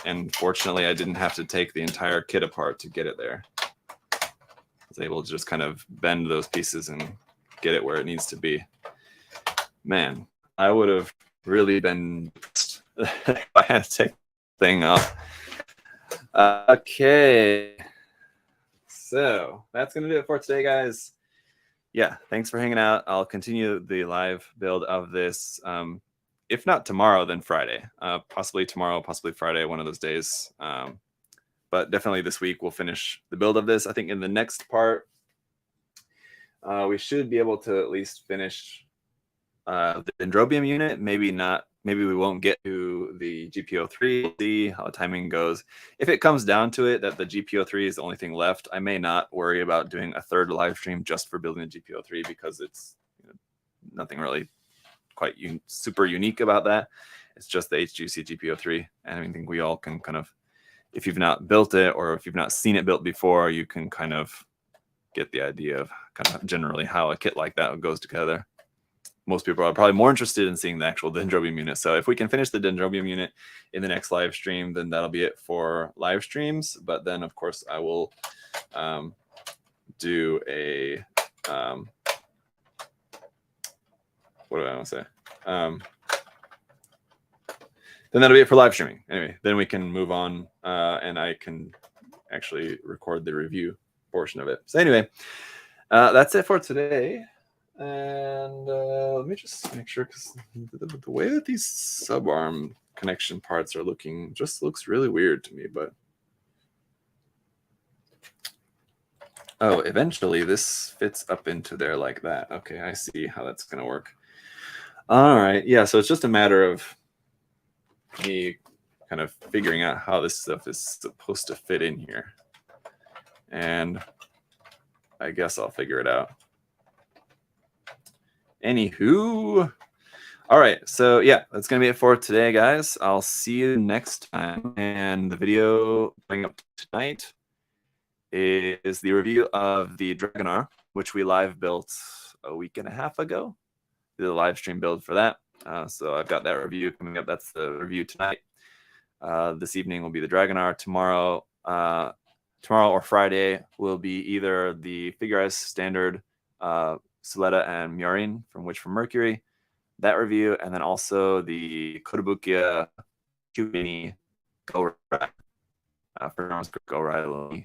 And fortunately, I didn't have to take the entire kit apart to get it there. I was able to just kind of bend those pieces and get it where it needs to be. Man, I would have really been if I had to take the thing off. Okay. So that's going to do it for today, guys. Yeah, thanks for hanging out. I'll continue the live build of this. If not tomorrow, then Friday. Possibly tomorrow, possibly Friday, one of those days. But definitely this week we'll finish the build of this. I think in the next part, we should be able to at least finish the Dendrobium unit. Maybe not. Maybe we won't get to the GP03. We'll see how the timing goes. If it comes down to it that the GP03 is the only thing left, I may not worry about doing a third live stream just for building the GP03 because it's nothing really quite super unique about that. It's just the HGUC GP03, and I think we all can kind of, if you've not built it or if you've not seen it built before, you can kind of get the idea of kind of generally how a kit like that goes together. Most people are probably more interested in seeing the actual Dendrobium unit. So if we can finish the Dendrobium unit in the next live stream, then that'll be it for live streams. But then, of course, I will do a what do I want to say? Then that'll be it for live streaming. Anyway, then we can move on and I can actually record the review portion of it. So anyway, that's it for today. And let me just make sure, because the way that these subarm connection parts are looking just looks really weird to me. But oh, eventually this fits up into there like that. Okay, I see how that's going to work. All right, yeah, so it's just a matter of me kind of figuring out how this stuff is supposed to fit in here. And I guess I'll figure it out. Anywho, all right, so yeah, that's gonna be it for today, guys. I'll see you next time. And the video coming up tonight is the review of the Dragonar, which we live built a week and a half ago. Did a live stream build for that. So I've got that review coming up. That's the review tonight. This evening will be the Dragonar. Tomorrow or Friday will be either the Figureize standard Soletta and Miorin from Witch from Mercury, that review, and then also the Kotobukiya Kyubini Go Ride for Norman's Go Ride,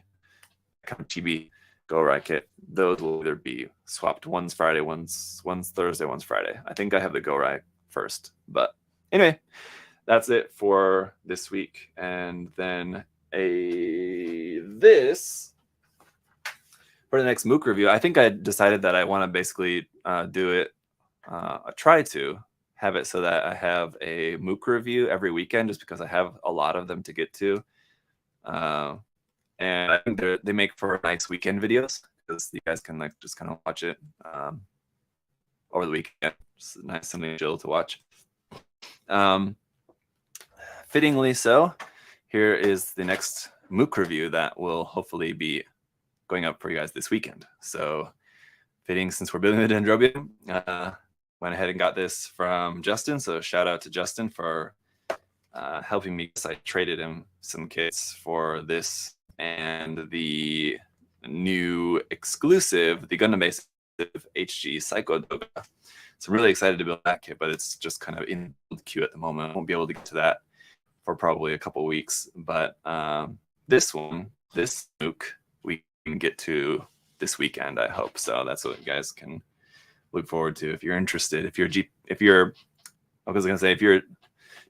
kind of chibi Go Ride kit. Those will either be swapped. One's Friday, one's Thursday, one's Friday. I think I have the Go Ride first, but anyway, that's it for this week. And then this for the next MOOC review, I think I decided that I want to basically do it, try to have it so that I have a MOOC review every weekend, just because I have a lot of them to get to. And I think they make for nice weekend videos because you guys can like just kind of watch it over the weekend. Just nice, something chill to watch. Fittingly so, here is the next MOOC review that will hopefully be going up for you guys this weekend. So fitting, since we're building the Dendrobium, went ahead and got this from Justin. So shout out to Justin for helping me, because I traded him some kits for this and the new exclusive, the Gundam base HG Psycho Doga. So I'm really excited to build that kit, but it's just kind of in the queue at the moment. I won't be able to get to that for probably a couple weeks. But this MOOC, we can get to this weekend, I hope. So that's what you guys can look forward to if you're interested. If you're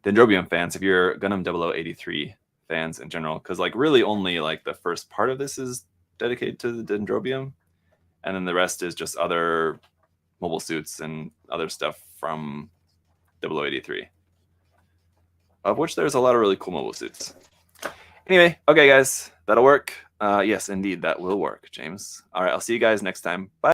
Dendrobium fans, if you're Gundam 0083 fans in general, because like really only like the first part of this is dedicated to the Dendrobium, and then the rest is just other mobile suits and other stuff from 0083. of which there's a lot of really cool mobile suits. Anyway, okay, guys, that'll work. Yes, indeed, that will work, James. All right, I'll see you guys next time. Bye.